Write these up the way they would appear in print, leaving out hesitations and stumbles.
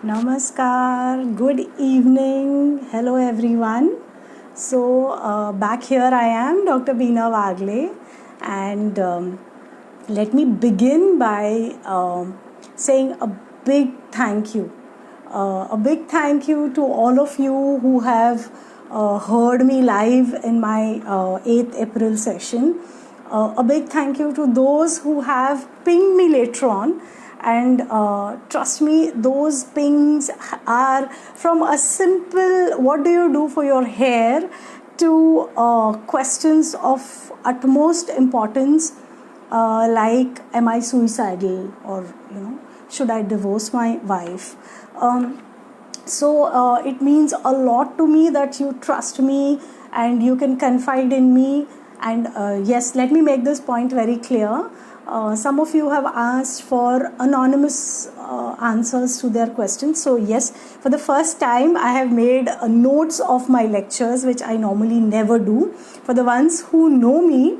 Namaskar, good evening, hello everyone. Back here I am, Dr. Beena Wagle, and let me begin by saying a big thank you. A big thank you to all of you who have heard me live in my 8th April session. A big thank you to those who have pinged me later on, and trust me, those pings are from a simple what do you do for your hair to questions of utmost importance, like am I suicidal, or should I divorce my wife. It means a lot to me that you trust me and you can confide in me. And yes, let me make this point very clear. Some of you have asked for anonymous answers to their questions. So yes, for the first time I have made notes of my lectures, which I normally never do. For the ones who know me,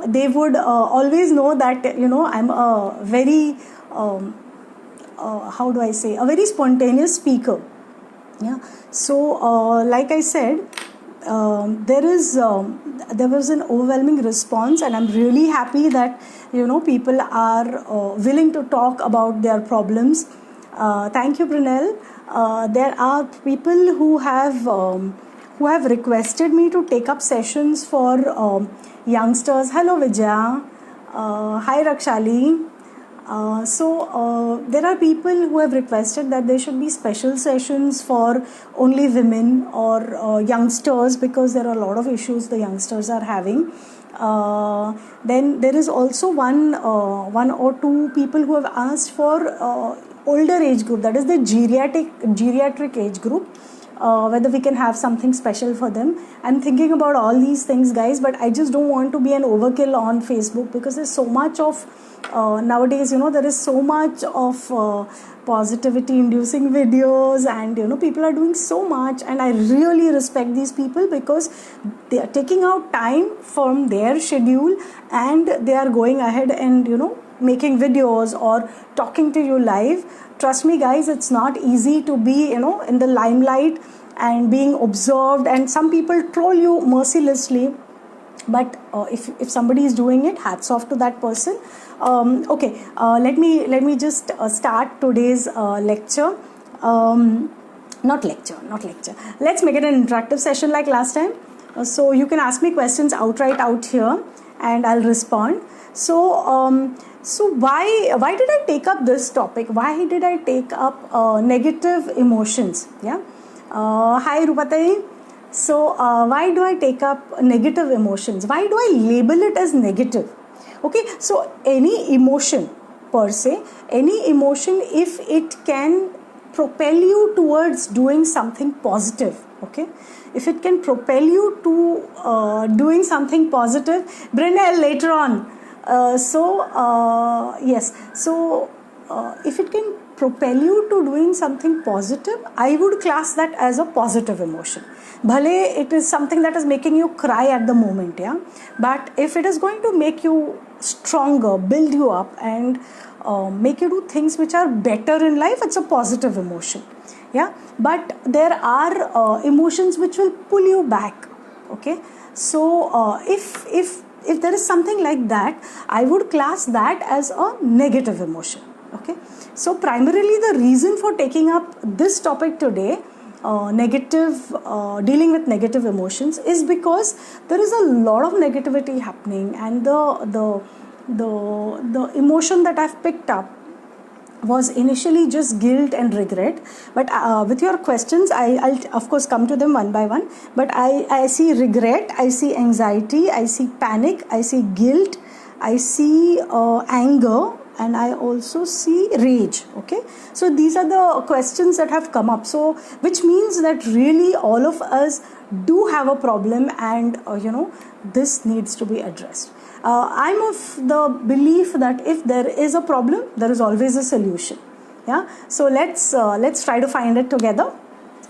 they would always know that I'm a very how do I say, a very spontaneous speaker. Yeah. So like I said, there was an overwhelming response, and I'm really happy that people are willing to talk about their problems. Thank you, Brunel. There are people who have requested me to take up sessions for youngsters. Hello, Vijaya. Hi, Rakshali. There are people who have requested that there should be special sessions for only women or youngsters, because there are a lot of issues the youngsters are having. Then there is also one or two people who have asked for older age group, that is the geriatric age group. Whether we can have something special for them. I'm thinking about all these things, guys, but I just don't want to be an overkill on Facebook, because there's so much of nowadays, there is so much of positivity inducing videos, and people are doing so much, and I really respect these people because they are taking out time from their schedule and they are going ahead and making videos or talking to you live. Trust me, guys, it's not easy to be in the limelight and being observed, and some people troll you mercilessly. But if somebody is doing it, hats off to that person. Okay, let me just start today's lecture. Not lecture. Let's make it an interactive session like last time. So you can ask me questions outright out here, and I'll respond. So why did I take up this topic? Why did I take up negative emotions? Yeah. Hi, Rupatai. So why do I take up negative emotions? Why do I label it as negative? Okay, so any emotion per se, any emotion, if it can propel you towards doing something positive, okay, if it can propel you to doing something positive, Brunel later on. Yes, so if it can propel you to doing something positive, I would class that as a positive emotion. Bhale it is something that is making you cry at the moment, yeah, but if it is going to make you stronger, build you up, and make you do things which are better in life, it's a positive emotion. Yeah, but there are emotions which will pull you back. Okay, so if there is something like that, I would class that as a negative emotion. Okay, so primarily the reason for taking up this topic today, dealing with negative emotions, is because there is a lot of negativity happening, and the emotion that I've picked up was initially just guilt and regret, but with your questions I'll of course come to them one by one. But I see regret, I see anxiety, I see panic, I see guilt, I see anger, and I also see rage. Okay, so these are the questions that have come up, so which means that really all of us do have a problem, and this needs to be addressed. I'm of the belief that if there is a problem, there is always a solution. Yeah, so let's try to find it together.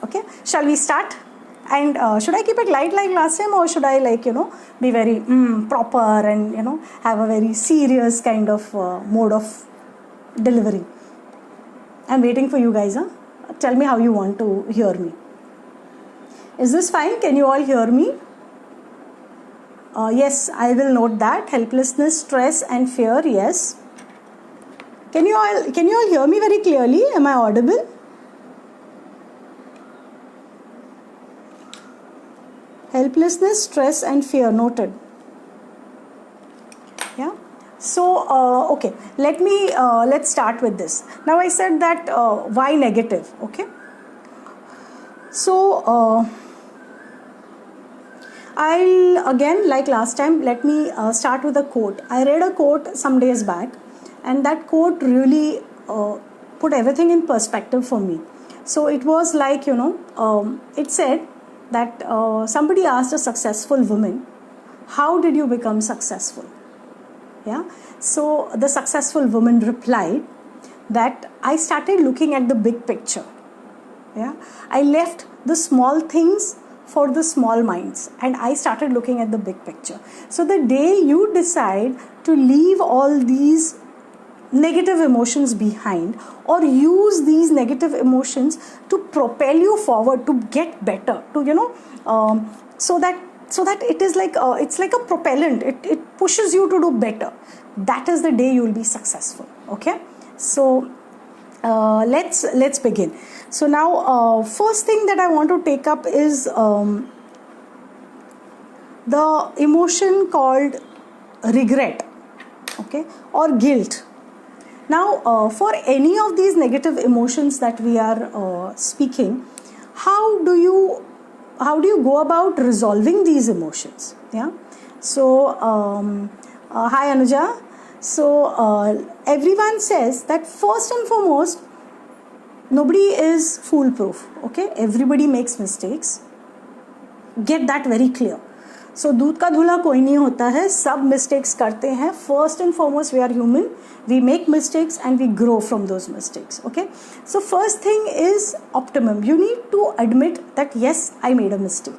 Okay, shall we start? And should I keep it light like last time, or should I be very proper and have a very serious kind of mode of delivery? I'm waiting for you guys. tell me how you want to hear me. Is this fine? Can you all hear me? Yes, I will note that. Helplessness, stress and fear, yes. Can you all hear me very clearly? Am I audible? Helplessness, stress and fear, noted. Yeah. So, okay, let's start with this. Now I said that why negative, okay? So, I'll again, like last time, let me start with a quote. I read a quote some days back, and that quote really put everything in perspective for me. So it was like, it said that somebody asked a successful woman, how did you become successful? Yeah. So the successful woman replied that I started looking at the big picture. Yeah. I left the small things for the small minds and I started looking at the big picture. So the day you decide to leave all these negative emotions behind or use these negative emotions to propel you forward, to get better, to so that it is like it's like a propellant, it pushes you to do better, that is the day you will be successful. Okay, so let's begin. So now first thing that I want to take up is the emotion called regret, okay, or guilt. Now for any of these negative emotions that we are speaking, how do you go about resolving these emotions? Yeah. So hi Anuja. So everyone says that first and foremost, nobody is foolproof. Okay, everybody makes mistakes. Get that very clear. So दूध का धुला कोई नहीं होता है, सब mistakes करते हैं. First and foremost, we are human. We make mistakes and we grow from those mistakes. Okay. So first thing is optimum. You need to admit that yes, I made a mistake.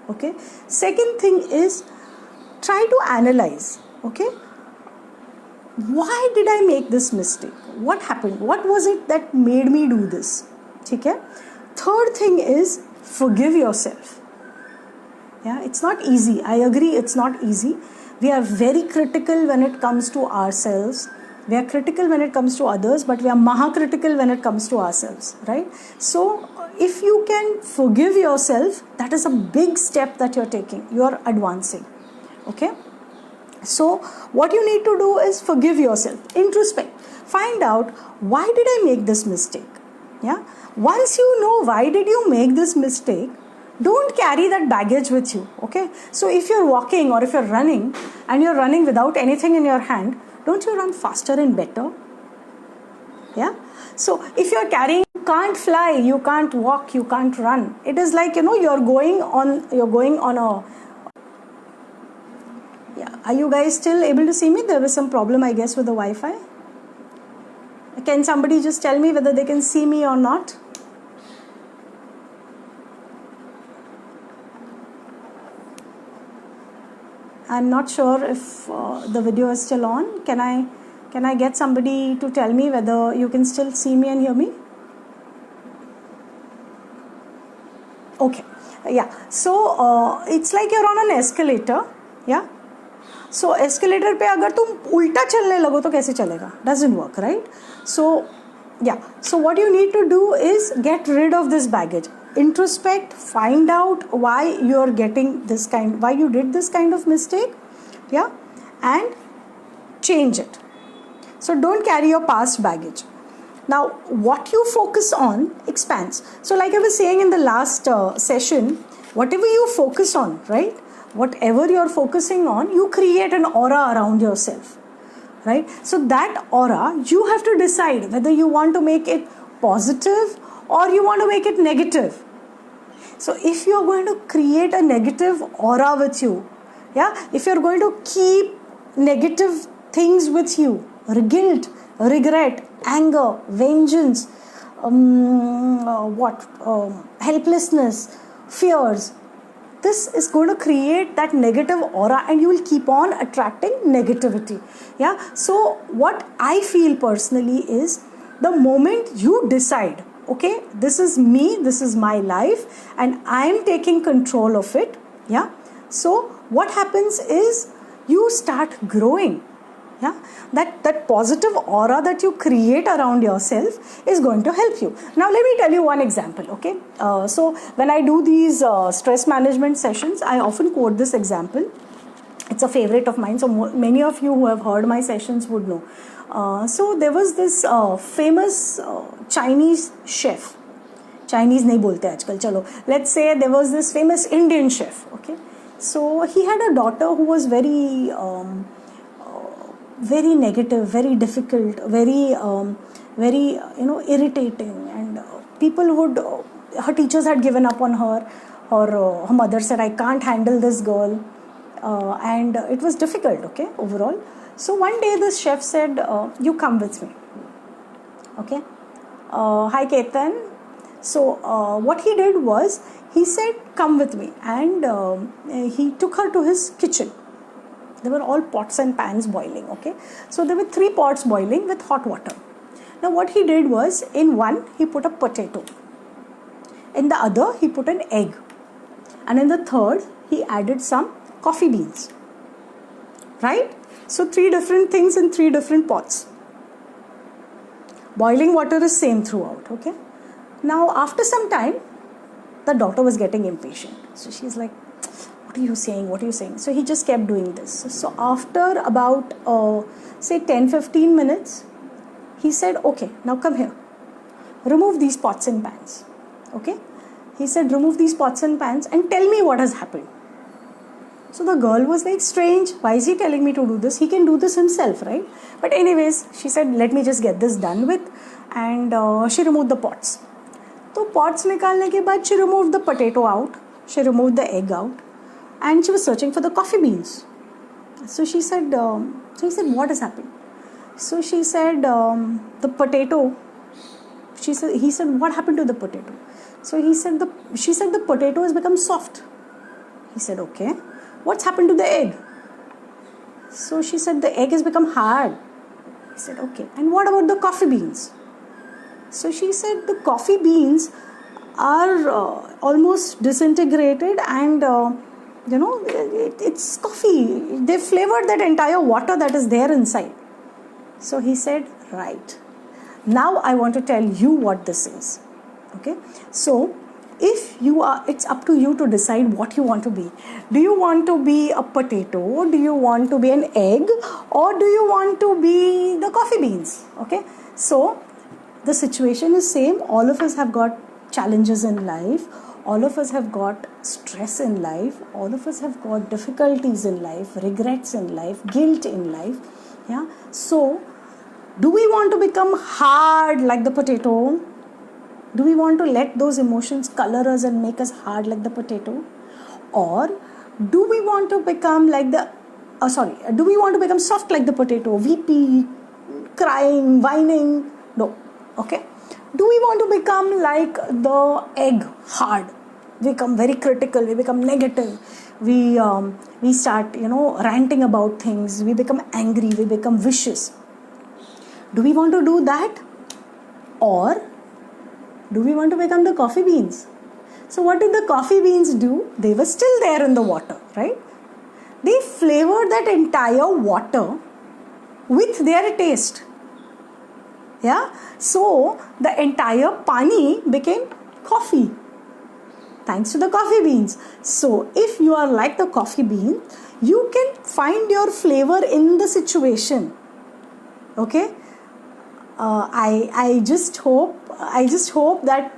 Okay. Second thing is try to analyze. Okay. Why did I make this mistake? What happened? What was it that made me do this? Okay. Third thing is forgive yourself. Yeah, it's not easy. I agree, it's not easy. We are very critical when it comes to ourselves. We are critical when it comes to others, but we are maha-critical when it comes to ourselves, right? So, if you can forgive yourself, that is a big step that you're taking. You're advancing, okay? So, what you need to do is forgive yourself, introspect, find out why did I make this mistake? Yeah. Once you know why did you make this mistake, don't carry that baggage with you, okay? So if you're walking or if you're running and you're running without anything in your hand, don't you run faster and better? Yeah? So if you're carrying, you can't fly, you can't walk, you can't run. It is like, you're going on a... Yeah. Are you guys still able to see me? There was some problem, I guess, with the Wi-Fi. Can somebody just tell me whether they can see me or not? I'm not sure if the video is still on. Can I get somebody to tell me whether you can still see me and hear me? Okay. Yeah. So it's like you're on an escalator. Yeah. So escalator पे अगर तुम उल्टा चलने लगो तो कैसे चलेगा? Doesn't work, right? So yeah. So what you need to do is get rid of this baggage. Introspect, find out why you're getting why you did this kind of mistake, yeah, and change it. So don't carry your past baggage. Now, what you focus on expands. So like I was saying in the last session, whatever you focus on, right, whatever you're focusing on, you create an aura around yourself, right? So that aura, you have to decide whether you want to make it positive or you want to make it negative. So if you're going to create a negative aura with you, yeah, if you're going to keep negative things with you, guilt, regret, anger, vengeance, helplessness, fears, this is going to create that negative aura and you will keep on attracting negativity. Yeah. So what I feel personally is the moment you decide, okay, this is me, this is my life, and I am taking control of it. Yeah. So what happens is you start growing. Yeah, that positive aura that you create around yourself is going to help you. Now let me tell you one example. Okay, so when I do these stress management sessions, I often quote this example. It's a favorite of mine, so many of you who have heard my sessions would know. So there was this famous Chinese chef. Chinese नहीं बोलते आजकल, चलो let's say there was this famous Indian chef. Okay, so he had a daughter who was very negative, very difficult, very irritating, and people would her teachers had given up on her, or her mother said, I can't handle this girl, and it was difficult, okay, overall. So one day this chef said, you come with me. Okay, hi Ketan. So what he did was, he said, come with me, and he took her to his kitchen. There were all pots and pans boiling. Okay, so there were 3 pots boiling with hot water. Now what he did was, in one he put a potato, in the other he put an egg, and in the third he added some coffee beans. Right? So 3 different things in 3 different pots. Boiling water is same throughout. Okay, now after some time the daughter was getting impatient, so she's like, what are you saying, what are you saying? So he just kept doing this. So after about say 10-15 minutes, he said, okay, now come here, remove these pots and pans. Okay, he said, remove these pots and pans and tell me what has happened. So the girl was like, strange, why is he telling me to do this? He can do this himself, right? But anyways, she said, let me just get this done with, and she removed the pots. So pots निकालने के बाद, she removed the potato out, she removed the egg out, and she was searching for the coffee beans. So she said, he said, what has happened? So she said, the potato. He said, what happened to the potato? So she said, the potato has become soft. He said, okay. What's happened to the egg? So she said, the egg has become hard. He said, okay. And what about the coffee beans? So she said, the coffee beans are almost disintegrated, and it's coffee. They flavored that entire water that is there inside. So he said, right. Now I want to tell you what this is. Okay. So if you are, it's up to you to decide what you want to be. Do you want to be a potato? Do you want to be an egg? Or do you want to be the coffee beans? Okay. So the situation is same. All of us have got challenges in life. All of us have got stress in life. All of us have got difficulties in life, regrets in life, guilt in life. Yeah. So, do we want to become hard like the potato? Do we want to let those emotions color us and make us hard like the potato? Or do we want to become like do we want to become soft like the potato, weepy, crying, whining? No. Okay. Do we want to become like the egg, hard? We become very critical, we become negative, we start, ranting about things, we become angry, we become vicious. Do we want to do that? Or do we want to become the coffee beans? So what did the coffee beans do? They were still there in the water, right? They flavored that entire water with their taste. Yeah, so the entire pani became coffee thanks to the coffee beans. So if you are like the coffee bean, you can find your flavor in the situation. Okay, I just hope that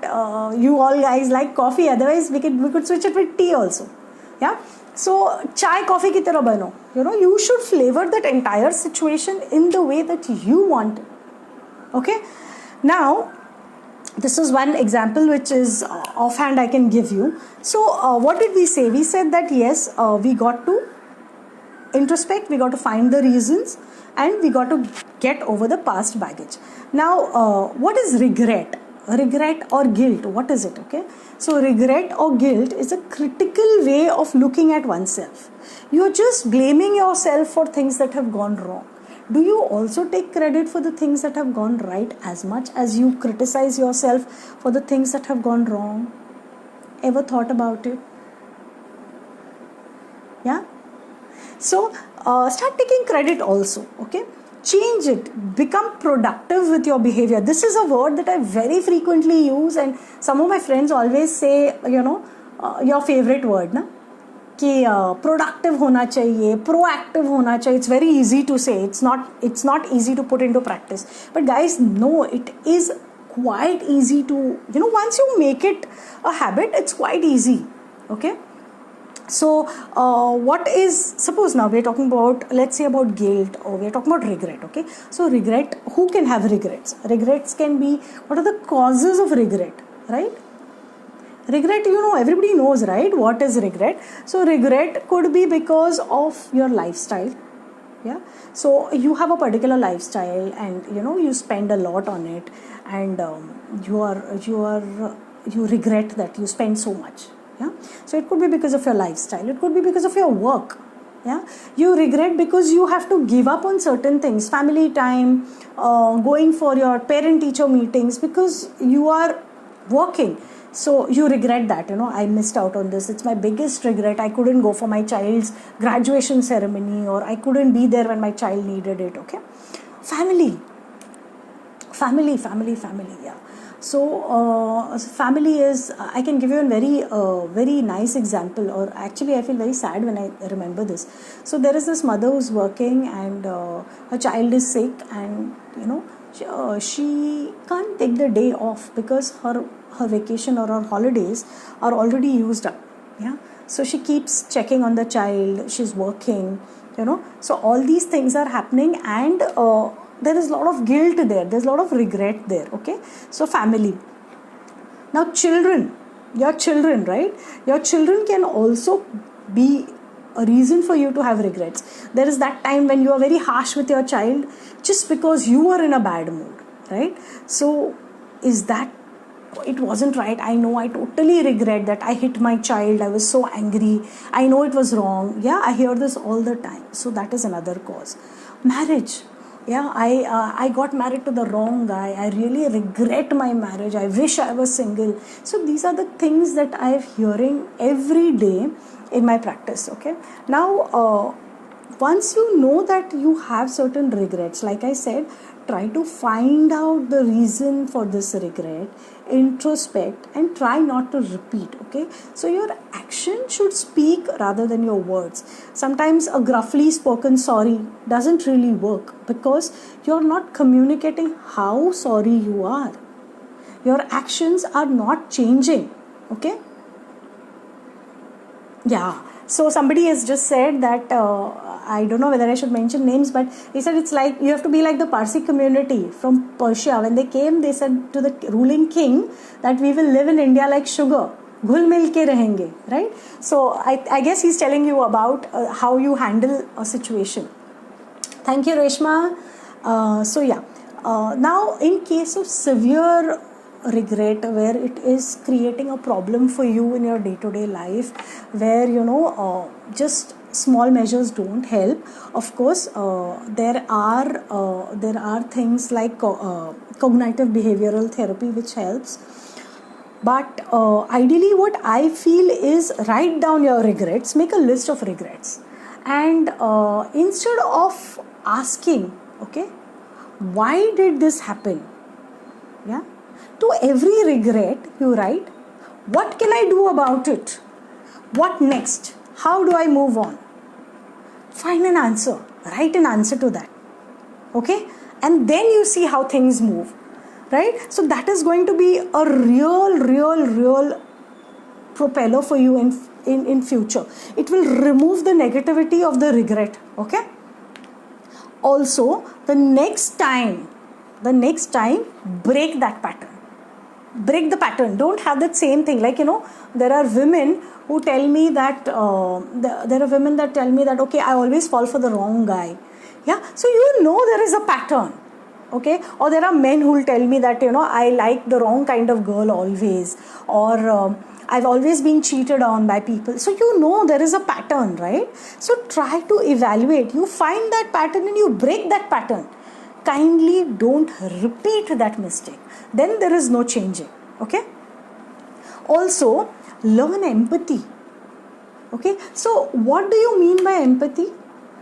you all guys like coffee. Otherwise, we could switch it with tea also. Yeah. So chai coffee ki tarah bano. You should flavor that entire situation in the way that you want it. Okay, now this is one example which is offhand I can give you. So what did we say? We said that yes, we got to introspect, we got to find the reasons, and we got to get over the past baggage. Now what is regret? Regret or guilt, what is it? Okay, so regret or guilt is a critical way of looking at oneself. You are just blaming yourself for things that have gone wrong. do you also take credit for the things that have gone right as much as you criticize yourself for the things that have gone wrong? Ever thought about it? Yeah. So start taking credit also. Okay. Change it. Become productive with your behavior. This is a word that I very frequently use, and some of my friends always say, your favorite word, na? कि productive होना चाहिए, proactive होना चाहिए. It's very easy to say. It's not easy to put into practice. But guys, no, it is quite easy to, once you make it a habit, it's quite easy. Okay. So suppose now we're talking about, let's say about guilt, or we're talking about regret. Okay. So regret, who can have regrets? Regrets can be, what are the causes of regret, right? Regret, everybody knows, right? What is regret? So regret could be because of your lifestyle. Yeah. So you have a particular lifestyle, and you spend a lot on it, and you regret that you spend so much. Yeah. So it could be because of your lifestyle. It could be because of your work. Yeah. You regret because you have to give up on certain things, family time, going for your parent-teacher meetings, because you are working. So you regret that, I missed out on this. It's my biggest regret. I couldn't go for my child's graduation ceremony, or I couldn't be there when my child needed it. Okay. Family. Yeah. So family is, I can give you a very nice example, or actually I feel very sad when I remember this. So there is this mother who's working, and her child is sick, and she can't take the day off because her vacation or her holidays are already used up. Yeah. So she keeps checking on the child. She's working. So all these things are happening, and there is a lot of guilt there. There's a lot of regret there. Okay. So family. Now children, your children, right? Your children can also be a reason for you to have regrets. There is that time when you are very harsh with your child just because you are in a bad mood, right? So it wasn't right. I know, I totally regret that I hit my child. I was so angry. I know it was wrong. Yeah, I hear this all the time. So that is another cause. Marriage. Yeah, I got married to the wrong guy. I really regret my marriage. I wish I was single. So these are the things that I am hearing every day in my practice. Okay. Now, once you know that you have certain regrets, like I said, try to find out the reason for this regret, introspect, and try not to repeat. Okay. So your action should speak rather than your words. Sometimes a gruffly spoken sorry doesn't really work because you're not communicating how sorry you are. Your actions are not changing. Okay. Yeah. So somebody has just said that, I don't know whether I should mention names, but he said it's like you have to be like the Parsi community from Persia. When they came, they said to the ruling king that we will live in India like sugar. Ghul mil ke rahenge, right? So I guess he's telling you about how you handle a situation. Thank you, Reshma. Now in case of severe regret, where it is creating a problem for you in your day-to-day life, where just small measures don't help. Of course, there are things like cognitive behavioral therapy which helps. But ideally, what I feel is write down your regrets, make a list of regrets, and instead of asking, okay, why did this happen? Yeah. To every regret, you write, what can I do about it? What next? How do I move on? Find an answer. Write an answer to that. Okay? And then you see how things move. Right? So that is going to be a real propeller for you in future. It will remove the negativity of the regret. Okay? Also, the next time, break that pattern. Break the pattern. Don't have that same thing. Like, there are women who tell me that, okay, I always fall for the wrong guy. Yeah. So, there is a pattern. Okay, or there are men who will tell me that, you know, I like the wrong kind of girl always, or I've always been cheated on by people. So you know there is a pattern, right? So try to evaluate. You find that pattern and you break that pattern. Kindly don't repeat that mistake. Then there is no changing. Okay. Also, learn empathy. Okay. So what do you mean by empathy?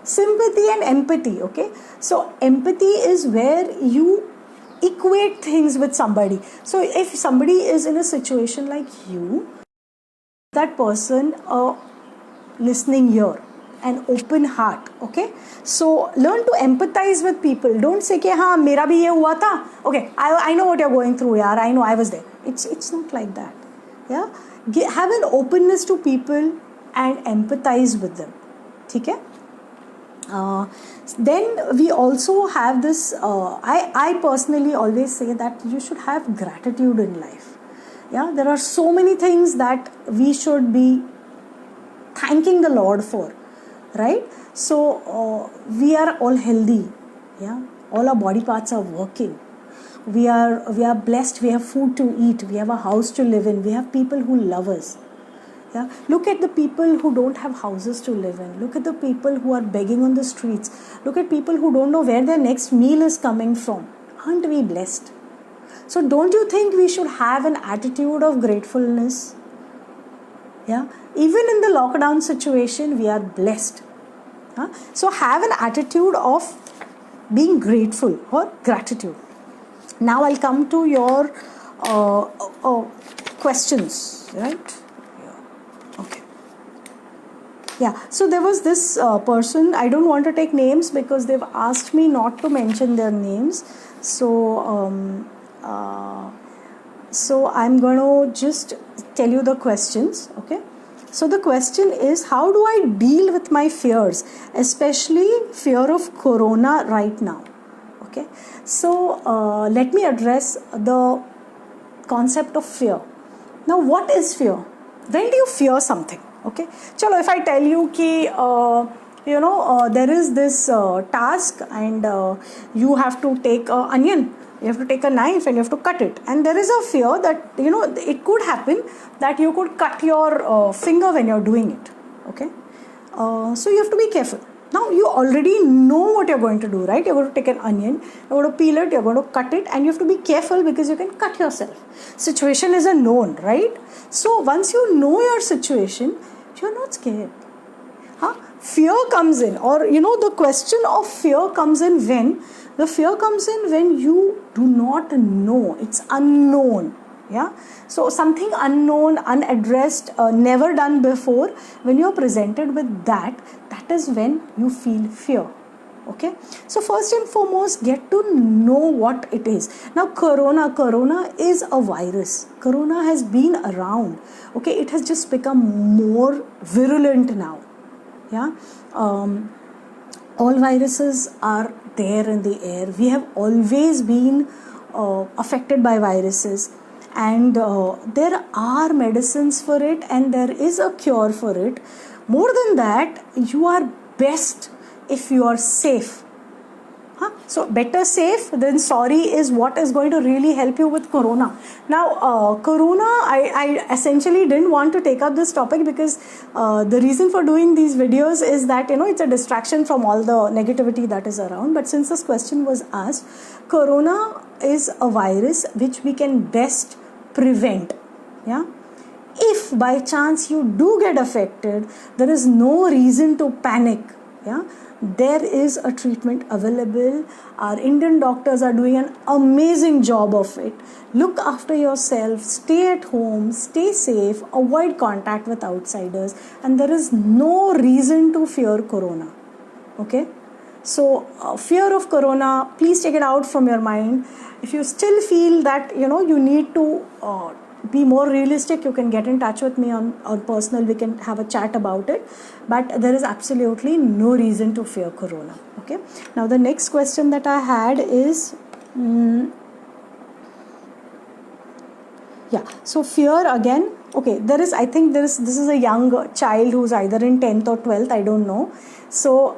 Sympathy and empathy. Okay. So empathy is where you equate things with somebody. So if somebody is in a situation like you, that person a listening ear, an open heart. Okay, so learn to empathize with people. Don't say कि हाँ मेरा भी ये हुआ था. Okay, I know what you're going through, यार. I know, I was there. It's not like that. Yeah, have an openness to people and empathize with them. ठीक है? Then we also have this. I personally always say that you should have gratitude in life. Yeah, there are so many things that we should be thanking the Lord for, right? So we are all healthy. Yeah, all our body parts are working. We are blessed. We have food to eat. We have a house to live in. We have people who love us. Yeah, look at the people who don't have houses to live in. Look at the people who are begging on the streets. Look at people who don't know where their next meal is coming from. Aren't we blessed? So don't you think we should have an attitude of gratefulness? Yeah, even in the lockdown situation, we are blessed. So have an attitude of being grateful or gratitude. Now I'll come to your questions, right? Okay. Yeah, so there was this person, I don't want to take names because they've asked me not to mention their names. So I'm going to just tell you the questions, okay? So the question is, how do I deal with my fears, especially fear of corona right now? Okay, so let me address the concept of fear. Now, what is fear? When do you fear something? Okay, chalo, if I tell you ki there is this task and you have to take an onion, you have to take a knife and you have to cut it, and there is a fear that it could happen that you could cut your finger when you're doing it. Okay, so you have to be careful. Now you already know what you're going to do, right? You're going to take an onion, you're going to peel it, you're going to cut it, and you have to be careful because you can cut yourself. Situation is a known, right? So once you know your situation, you're not scared. Fear comes in, or the question of fear comes in when? The fear comes in when you do not know. It's unknown. Yeah, so something unknown, unaddressed, never done before, when you're presented with that is when you feel fear. Okay, so first and foremost, get to know what it is. Now corona is a virus. Corona has been around. Okay, it has just become more virulent now. Yeah, all viruses are there in the air. We have always been affected by viruses. And there are medicines for it, and there is a cure for it. More than that, you are best if you are safe. So better safe than sorry is what is going to really help you with corona. Now, corona, I essentially didn't want to take up this topic because the reason for doing these videos is that, it's a distraction from all the negativity that is around. But since this question was asked, corona is a virus which we can best prevent. Yeah, if by chance you do get affected, there is no reason to panic. Yeah, there is a treatment available. Our Indian doctors are doing an amazing job of it. Look after yourself, stay at home, stay safe, avoid contact with outsiders, and there is no reason to fear corona. Okay, so fear of corona, please take it out from your mind. If you still feel that you need to be more realistic, you can get in touch with me on personal. We can have a chat about it, but there is absolutely no reason to fear corona. Okay, now the next question that I had is so fear again. Okay, this is a young child who's either in 10th or 12th, I don't know. So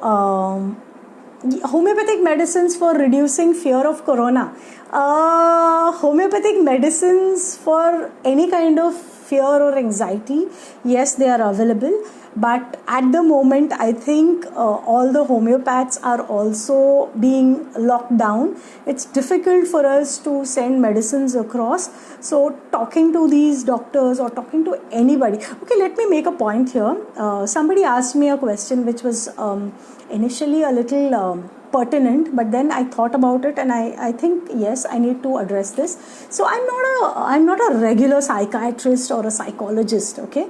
homeopathic medicines for reducing fear of corona. Homeopathic medicines for any kind of fear or anxiety, yes, they are available. But at the moment, I think all the homeopaths are also being locked down. It's difficult for us to send medicines across. So talking to these doctors or talking to anybody. Okay, let me make a point here. Somebody asked me a question which was initially a little pertinent, but then I thought about it and I think yes, I need to address this. So I'm not a regular psychiatrist or a psychologist, okay,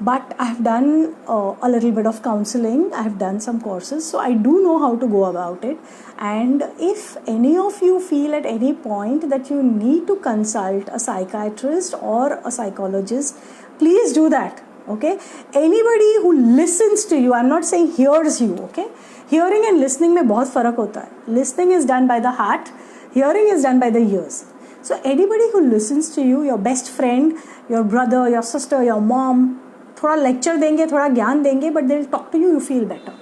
but I've done a little bit of counseling. I've done some courses, so I do know how to go about it. And if any of you feel at any point that you need to consult a psychiatrist or a psychologist, please do that. Okay, anybody who listens to you, I'm not saying hears you, okay, hearing and listening में बहुत फर्क होता है. Listening is done by the heart, hearing is done by the ears. So anybody who listens to you, your best friend, your brother, your sister, your mom, थोड़ा lecture देंगे, थोड़ा ज्ञान देंगे, but they'll talk to you, you feel better.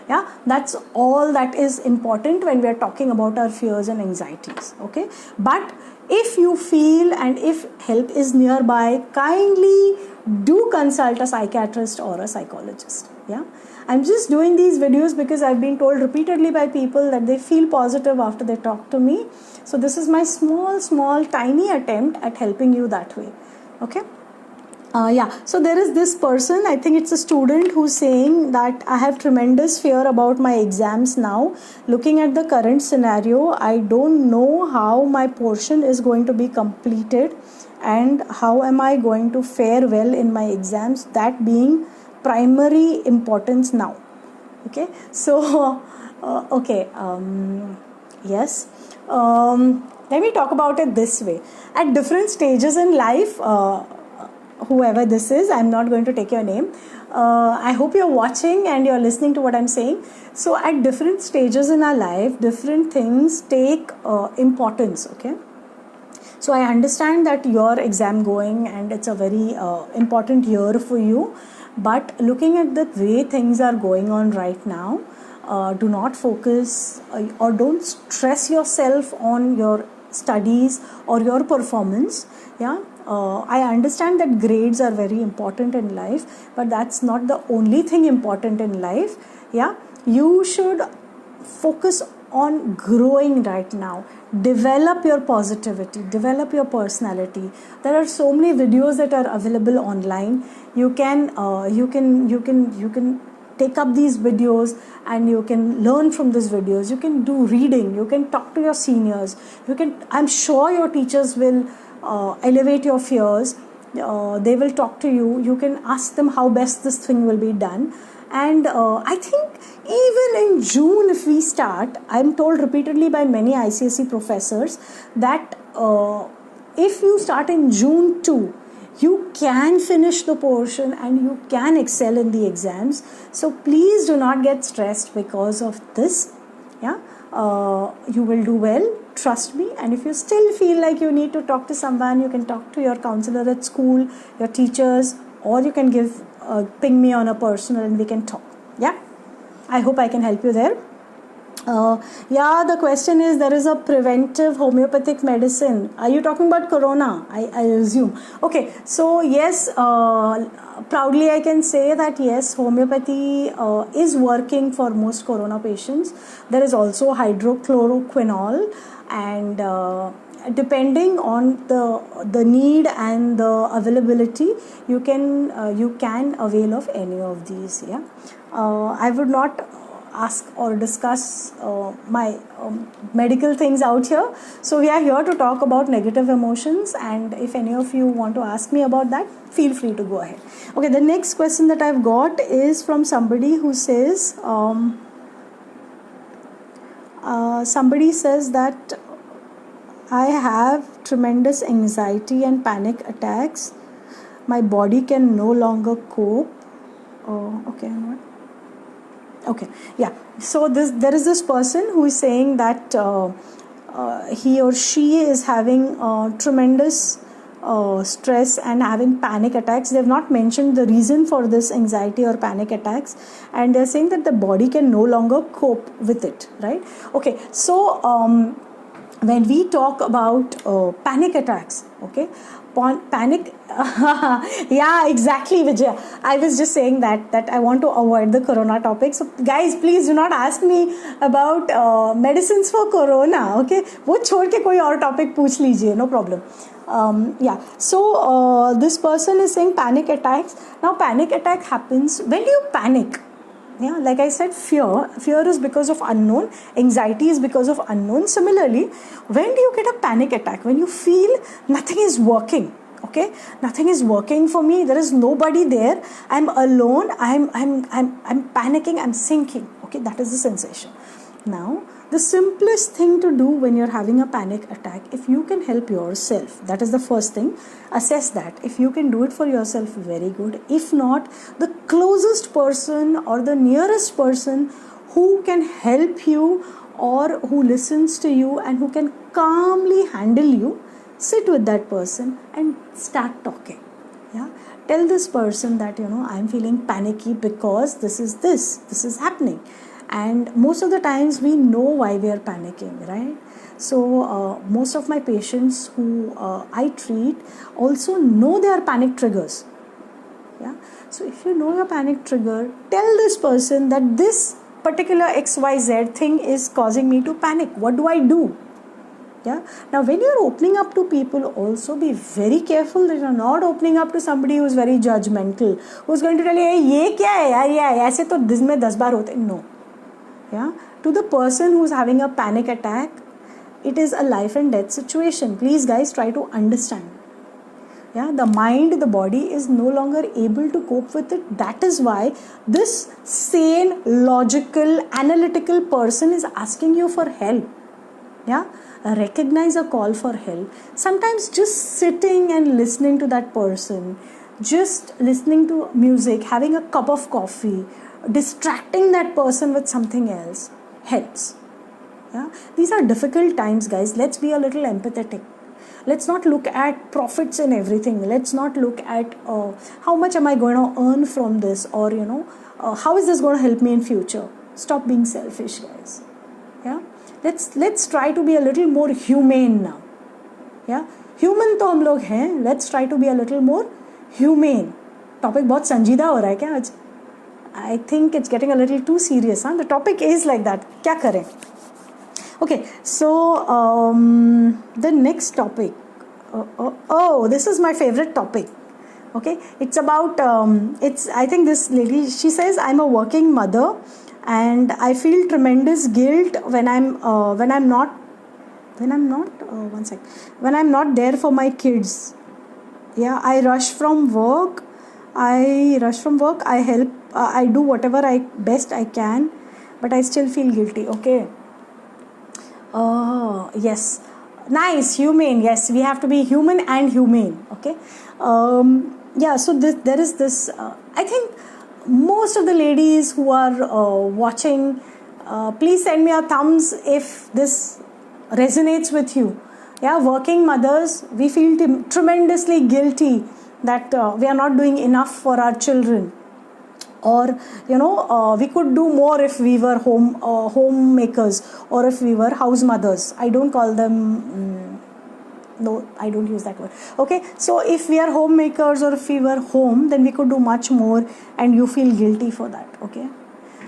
Yeah, that's all that is important when we are talking about our fears and anxieties. Okay, but if you feel and if help is nearby, kindly do consult a psychiatrist or a psychologist. Yeah, I'm just doing these videos because I've been told repeatedly by people that they feel positive after they talk to me. So this is my small tiny attempt at helping you that way. Okay. Yeah, so there is this person, I think it's a student, who's saying that I have tremendous fear about my exams now. Looking at the current scenario, I don't know how my portion is going to be completed and how am I going to fare well in my exams, that being primary importance now. Okay, so, okay, yes. Let me talk about it this way. At different stages in life, whoever this is, I'm not going to take your name. I hope you're watching and you're listening to what I'm saying. So at different stages in our life, different things take importance, okay? So I understand that your exam going and it's a very important year for you. But looking at the way things are going on right now, do not focus or don't stress yourself on your studies or your performance. Yeah. I understand that grades are very important in life, but that's not the only thing important in life. Yeah, you should focus on growing right now. Develop your positivity, develop your personality. There are so many videos that are available online. You can take up these videos and you can learn from these videos. You can do reading. You can talk to your seniors. I'm sure your teachers will elevate your fears. They will talk to you. You can ask them how best this thing will be done. And I think even in June, if we start, I'm told repeatedly by many ICSE professors that if you start in June 2, you can finish the portion and you can excel in the exams. So please do not get stressed because of this. Yeah, you will do well. Trust me. And if you still feel like you need to talk to someone, you can talk to your counselor at school, your teachers, or you can ping me on a personal and we can talk. Yeah, I hope I can help you there. Yeah, the question is, there is a preventive homeopathic medicine. Are you talking about corona? I assume. Okay, so yes, proudly I can say that yes, homeopathy is working for most corona patients. There is also hydrochloroquinol, and depending on the need and the availability, you can avail of any of these. Yeah, I would not ask or discuss my medical things out here. So we are here to talk about negative emotions, and if any of you want to ask me about that, feel free to go ahead. Okay, the next question that I've got is from somebody who says, somebody says that I have tremendous anxiety and panic attacks. My body can no longer cope. Okay, what? Okay, yeah. So there is this person who is saying that he or she is having tremendous stress and having panic attacks. They have not mentioned the reason for this anxiety or panic attacks, and they're saying that the body can no longer cope with it, right? Okay, so when we talk about panic attacks, okay, panic yeah, exactly, Vijaya. I was just saying that I want to avoid the corona topic. So guys, please do not ask me about medicines for corona, okay? वो छोड़ के कोई और topic पूछ लीजिए, no problem. Yeah, so this person is saying panic attacks. Now panic attack happens when you panic. Yeah, like I said, fear is because of unknown, anxiety is because of unknown. Similarly, when do you get a panic attack? When you feel nothing is working, okay, nothing is working for me, there is nobody there, I'm alone, I'm panicking, I'm sinking, okay, that is the sensation. Now the simplest thing to do when you're having a panic attack, if you can help yourself, that is the first thing. Assess that. If you can do it for yourself, very good. If not, the closest person or the nearest person who can help you or who listens to you and who can calmly handle you, sit with that person and start talking. Yeah, tell this person that, I'm feeling panicky because this is happening. And most of the times we know why we are panicking, right? So most of my patients who I treat also know their panic triggers. Yeah. So if you know your panic trigger, tell this person that this particular XYZ thing is causing me to panic. What do I do? Yeah. Now when you're opening up to people, also be very careful that you're not opening up to somebody who's very judgmental, who's going to tell you, hey, ये क्या है यार, ये ऐसे तो दिन में 10 बार होते. No. Yeah, to the person who's having a panic attack, it is a life and death situation. Please guys, try to understand. Yeah, the mind, the body is no longer able to cope with it. That is why this sane, logical, analytical person is asking you for help. Yeah, recognize a call for help. Sometimes just sitting and listening to that person, just listening to music, having a cup of coffee, distracting that person with something else helps. Yeah, these are difficult times, guys. Let's be a little empathetic. Let's not look at profits and everything. Let's not look at how much am I going to earn from this, or how is this going to help me in future. Stop being selfish, guys. Yeah, let's try to be a little more humane now. Yeah, human तो हम लोग हैं. Let's try to be a little more humane. Topic बहुत संजीदा हो रहा है क्या आज? I think it's getting a little too serious. The topic is like that. क्या करें? Okay, so the next topic. This is my favorite topic. Okay, it's about I think this lady, she says, I'm a working mother and I feel tremendous guilt when I'm not there for my kids. Yeah, I rush from work. I help. I do whatever best I can, but I still feel guilty. Okay. Yes. Nice. Humane. Yes, we have to be human and humane. Okay. Yeah. So there is this. I think most of the ladies who are watching, please send me a thumbs if this resonates with you. Yeah. Working mothers, we feel tremendously guilty that we are not doing enough for our children, or we could do more if we were homemakers, or if we were house mothers. I don't call them no, I don't use that word. Okay, so if we are homemakers or if we were home, then we could do much more, and you feel guilty for that. Okay,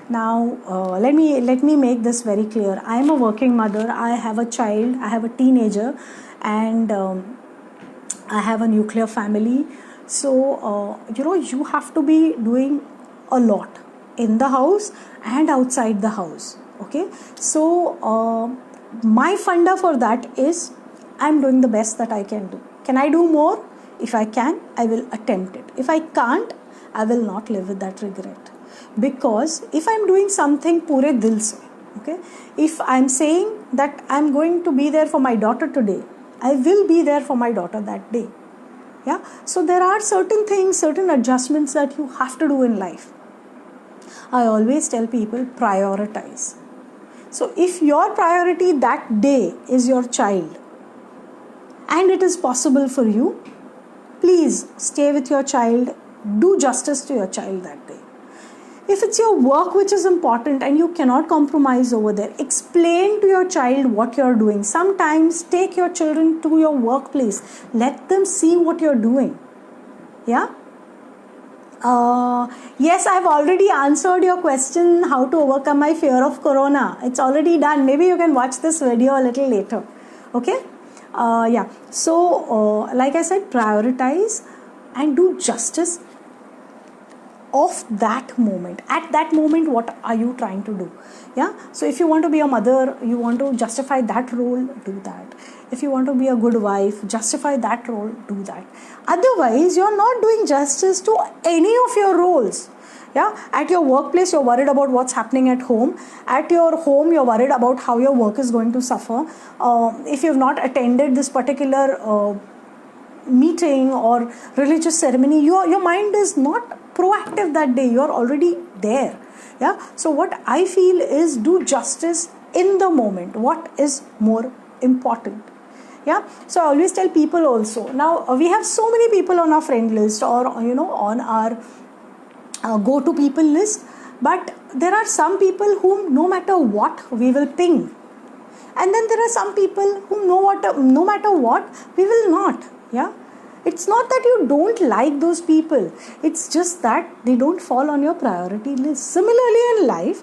now let me make this very clear. I am a working mother. I have a child. I have a teenager, and I have a nuclear family. So you have to be doing a lot in the house and outside the house. Okay, so my funda for that is I'm doing the best that I can do. Can I do more? If I can, I will attempt it. If I can't, I will not live with that regret. Because if I'm doing something pure dil se, okay, if I'm saying that I'm going to be there for my daughter today, I will be there for my daughter that day. Yeah, so there are certain things, certain adjustments that you have to do in life. I always tell people, prioritize. So if your priority that day is your child, and it is possible for you, please stay with your child. Do justice to your child that day. If it's your work which is important and you cannot compromise over there, explain to your child what you're doing. Sometimes take your children to your workplace. Let them see what you're doing. Yeah? Yes, I've already answered your question, how to overcome my fear of corona. It's already done. Maybe you can watch this video a little later. Okay? Yeah. So, like I said, prioritize and do justice of that moment. At that moment, what are you trying to do? Yeah. So if you want to be a mother, you want to justify that role, do that. If you want to be a good wife, justify that role, do that. Otherwise, you're not doing justice to any of your roles. Yeah. At your workplace, you're worried about what's happening at home. At your home, you're worried about how your work is going to suffer. If you've not attended this particular meeting or religious ceremony, your mind is not proactive that day. You're already there. Yeah. So what I feel is do justice in the moment. What is more important? Yeah. So I always tell people also. Now we have so many people on our friend list or on our go to people list, but there are some people whom no matter what we will ping, and then there are some people whom no matter what we will not. Yeah. It's not that you don't like those people. It's just that they don't fall on your priority list. Similarly in life,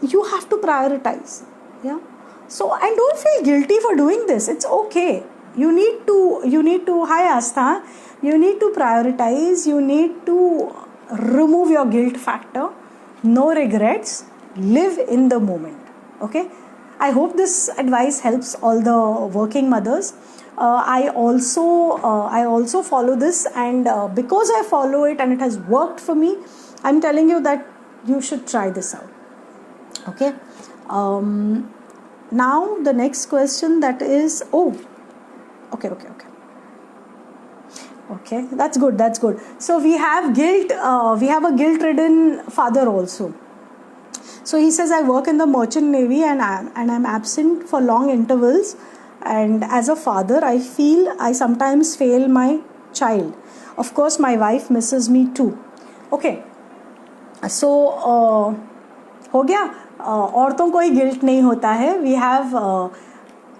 you have to prioritize. Yeah. So, and don't feel guilty for doing this. It's okay. You need to, hi Astha, you need to prioritize. You need to remove your guilt factor. No regrets. Live in the moment. Okay. I hope this advice helps all the working mothers. I also follow this, and because I follow it and it has worked for me, I'm telling you that you should try this out. Okay. Now the next question, that is, okay, that's good. So we have guilt. We have a guilt-ridden father also. So he says, I work in the merchant navy and I'm absent for long intervals. And as a father, I feel I sometimes fail my child. Of course, my wife misses me too. Okay. So, हो गया. औरतों को ही guilt नहीं होता है. We have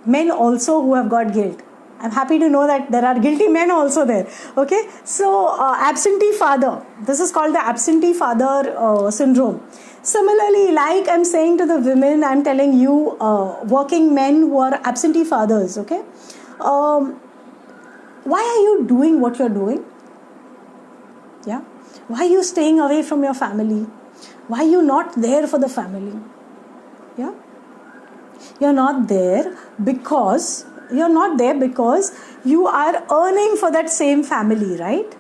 men also who have got guilt. I'm happy to know that there are guilty men also there. Okay. So, absentee father. This is called the absentee father syndrome. Similarly, like I'm saying to the women, I'm telling you, working men who are absentee fathers, okay? Why are you doing what you're doing? Yeah? Why are you staying away from your family? Why are you not there for the family? Yeah? You're not there because you are earning for that same family, right?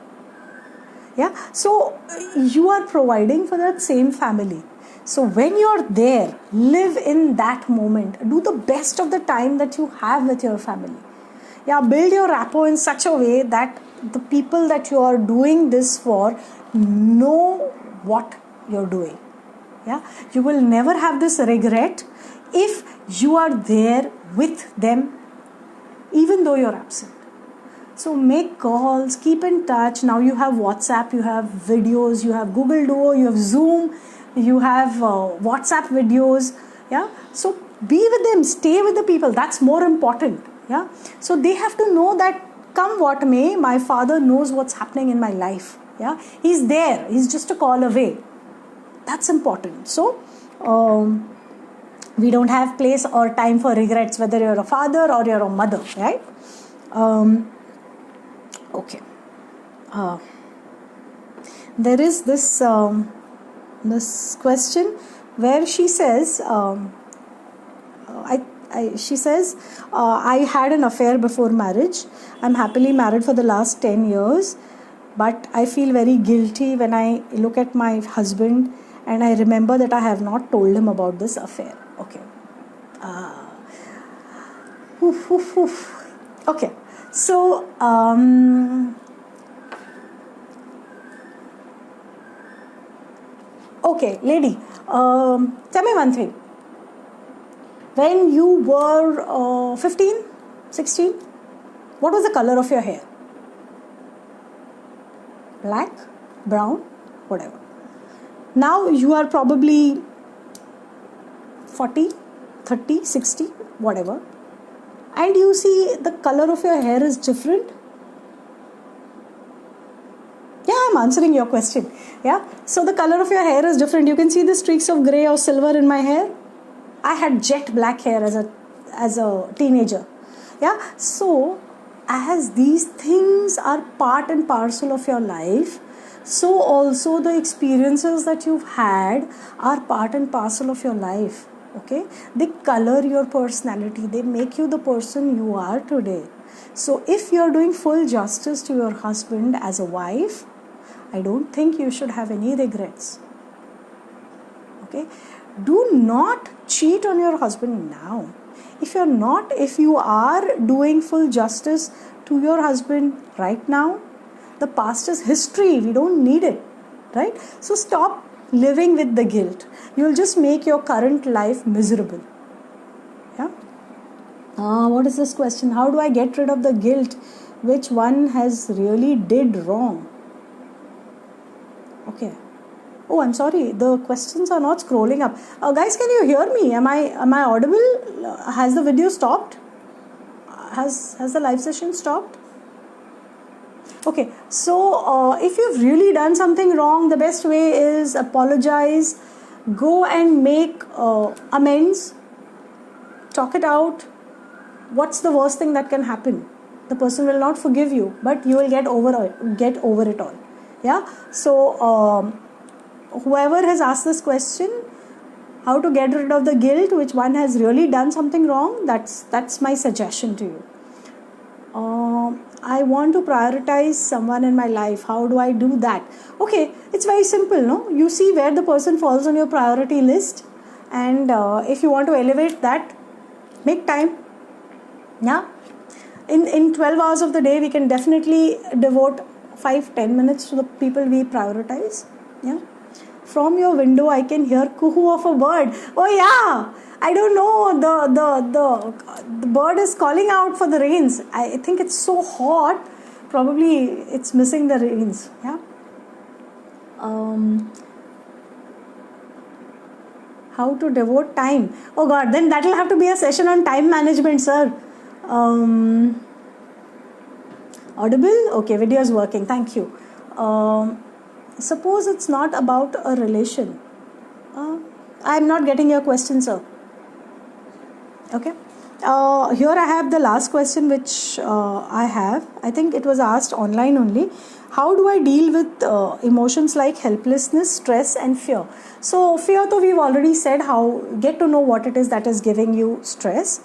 Yeah? So, you are providing for that same family. So when you're there, live in that moment. Do the best of the time that you have with your family. Yeah, build your rapport in such a way that the people that you are doing this for know what you're doing. Yeah, you will never have this regret if you are there with them, even though you're absent. So make calls, keep in touch. Now you have WhatsApp, you have videos, you have Google Duo, you have Zoom. You have WhatsApp videos. Yeah. So be with them, stay with the people. That's more important. Yeah. So they have to know that come what may, my father knows what's happening in my life. Yeah. He's there. He's just a call away. That's important. So we don't have place or time for regrets, whether you're a father or you're a mother. Right. Okay. There is this question where she says, I had an affair before marriage. I'm happily married for the last 10 years, but I feel very guilty when I look at my husband and I remember that I have not told him about this affair. Okay. Okay. So, okay, lady, tell me one thing. When you were 15, 16, what was the color of your hair? black, brown, whatever. Now you are probably 40, 30, 60, whatever, and you see the color of your hair is different. Yeah, I'm answering your question. Yeah, so the color of your hair is different. You can see the streaks of grey or silver in my hair. I had jet black hair as a teenager. Yeah, so as these things are part and parcel of your life, so also the experiences that you've had are part and parcel of your life. Okay, they color your personality, they make you the person you are today. So if you're doing full justice to your husband as a wife, I don't think you should have any regrets. Okay, do not cheat on your husband now. If you are doing full justice to your husband right now, the past is history, we don't need it, right? So stop living with the guilt. You'll just make your current life miserable. Yeah. What is this question? How do I get rid of the guilt which one has really did wrong? Okay. Oh, I'm sorry, the questions are not scrolling up. Guys, can you hear me? Am I audible? Has the video stopped? Has the live session stopped? Okay, so if you've really done something wrong, the best way is apologize, go and make amends, talk it out. What's the worst thing that can happen? The person will not forgive you, but you will get over it all. Yeah. So whoever has asked this question, how to get rid of the guilt which one has really done something wrong, that's my suggestion to you. I want to prioritize someone in my life. How do I do that? Okay, it's very simple, no? You see where the person falls on your priority list, and if you want to elevate that, make time. Yeah, in 12 hours of the day, we can definitely devote 5-10 minutes to the people we prioritize. Yeah. From your window, I can hear coo of a bird. Oh yeah, I don't know. The bird is calling out for the rains. I think it's so hot. Probably it's missing the rains. Yeah. How to devote time? Oh God, then that will have to be a session on time management, sir. Audible? Okay, video is working. Thank you. Suppose it's not about a relation. I am not getting your question, sir. Okay. Here I have the last question which I have. I think it was asked online only. How do I deal with emotions like helplessness, stress and fear? So fear, though we've already said, how get to know what it is that is giving you stress.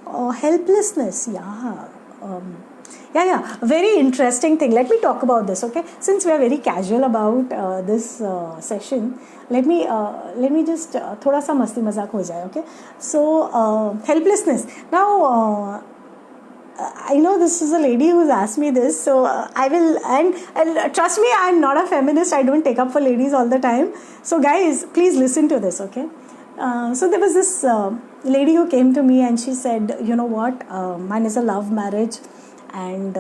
Helplessness, yeah. Very interesting thing. Let me talk about this, okay? Since we are very casual about this session, let me just thoda sa masti mazak ho jaye, okay? So helplessness. Now I know this is a lady who's asked me this, so I will, and trust me, I'm not a feminist. I don't take up for ladies all the time. So guys, please listen to this, okay? So there was this lady who came to me and she said, you know what, mine is a love marriage, and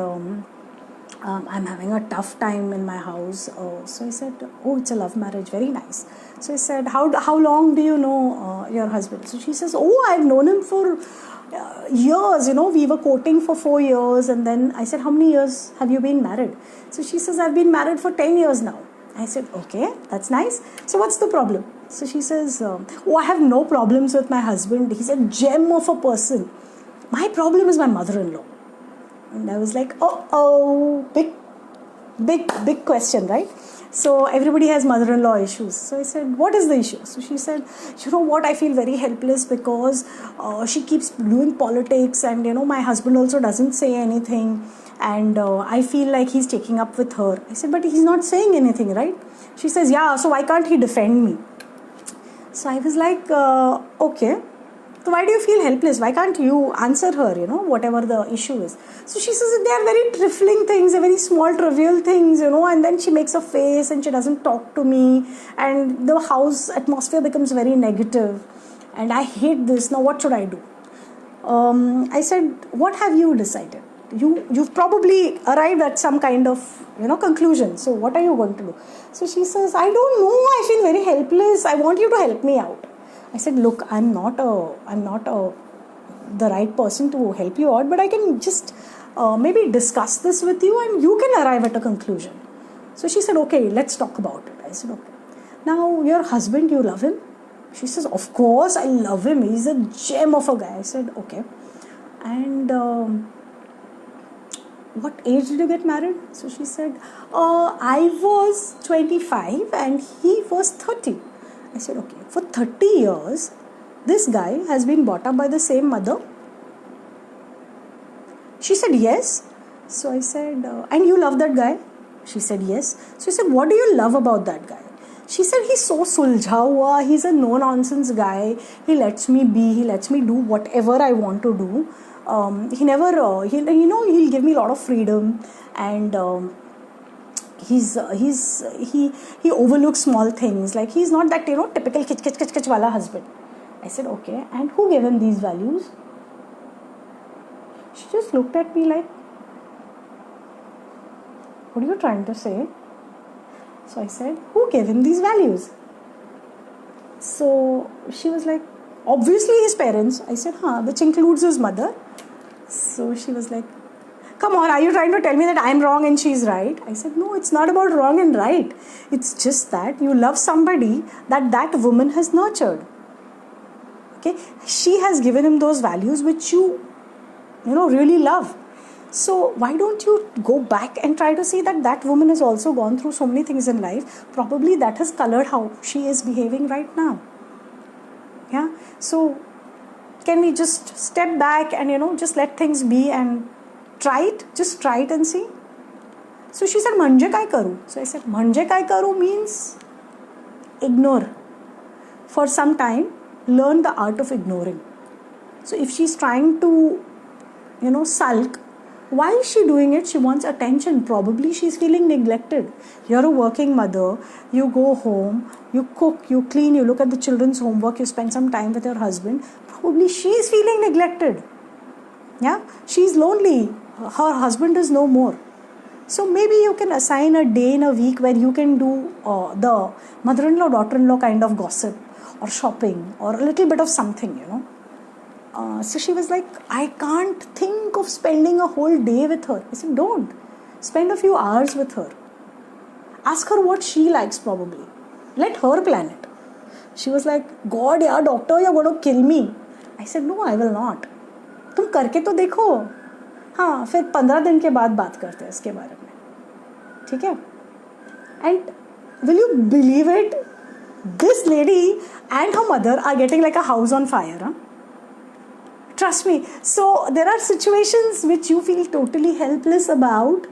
I'm having a tough time in my house. So I said, oh, it's a love marriage, very nice. So I said, how long do you know your husband? So she says, oh, I've known him for years, we were courting for 4 years. And then I said, how many years have you been married? So she says, I've been married for 10 years now. I said, okay, that's nice. So what's the problem? So she says, I have no problems with my husband. He's a gem of a person. My problem is my mother-in-law. And I was like, big question, right? So everybody has mother-in-law issues. So I said, what is the issue? So she said, you know what, I feel very helpless because she keeps doing politics, and my husband also doesn't say anything, and I feel like he's taking up with her. I said, but he's not saying anything, right? She says, yeah, so why can't he defend me? So I was like, okay. So why do you feel helpless? Why can't you answer her, whatever the issue is? So she says they are very trifling things, they're very small, trivial things, and then she makes a face and she doesn't talk to me, and the house atmosphere becomes very negative, and I hate this. Now what should I do? I said, what have you decided? you've probably arrived at some kind of conclusion. So what are you going to do? So she says, I don't know. I feel very helpless. I want you to help me out. I said, look, I'm not the right person to help you out, but I can just maybe discuss this with you and you can arrive at a conclusion. So she said, okay, let's talk about it. I said, okay. Now, your husband, you love him? She says, of course, I love him. He's a gem of a guy. I said, okay. And what age did you get married? So she said, I was 25 and he was 30. I said, okay, for 30 years, this guy has been brought up by the same mother? She said, yes. So I said, and you love that guy? She said, yes. So I said, what do you love about that guy? She said, he's so suljha hua, he's a no-nonsense guy. He lets me be, he lets me do whatever I want to do. He never, he'll give me a lot of freedom, and he overlooks small things. Like, he's not that, typical kich wala husband. I said, okay, and who gave him these values? She just looked at me like, what are you trying to say? So I said, who gave him these values? So she was like, obviously his parents. I said, which includes his mother. So she was like, come on, are you trying to tell me that I'm wrong and she's right? I said, no, it's not about wrong and right. It's just that you love somebody that woman has nurtured. Okay, she has given him those values which you really love. So why don't you go back and try to see that woman has also gone through so many things in life. Probably that has colored how she is behaving right now. Yeah. So can we just step back and just let things be and try it? Just try it and see. So she said, Manje kai karu? So I said, Manje kai karu means ignore. For some time, learn the art of ignoring. So if she's trying to sulk, why is she doing it? She wants attention. Probably she's feeling neglected. You're a working mother. You go home, you cook, you clean, you look at the children's homework, you spend some time with your husband. Probably she's feeling neglected. Yeah, she's lonely. Her husband is no more. So maybe you can assign a day in a week where you can do the mother-in-law, daughter-in-law kind of gossip or shopping or a little bit of something, So she was like, I can't think of spending a whole day with her. I said, don't. Spend a few hours with her. Ask her what she likes probably. Let her plan it. She was like, God, yeah, doctor, you're going to kill me. I said, no, I will not. तुम करके तो देखो. हाँ, फिर 15 दिन के बाद बात करते हैं इसके बारे में. ठीक है? And will you believe it? This lady and her mother are getting like a house on fire. Huh? Trust me. So there are situations which you feel totally helpless about,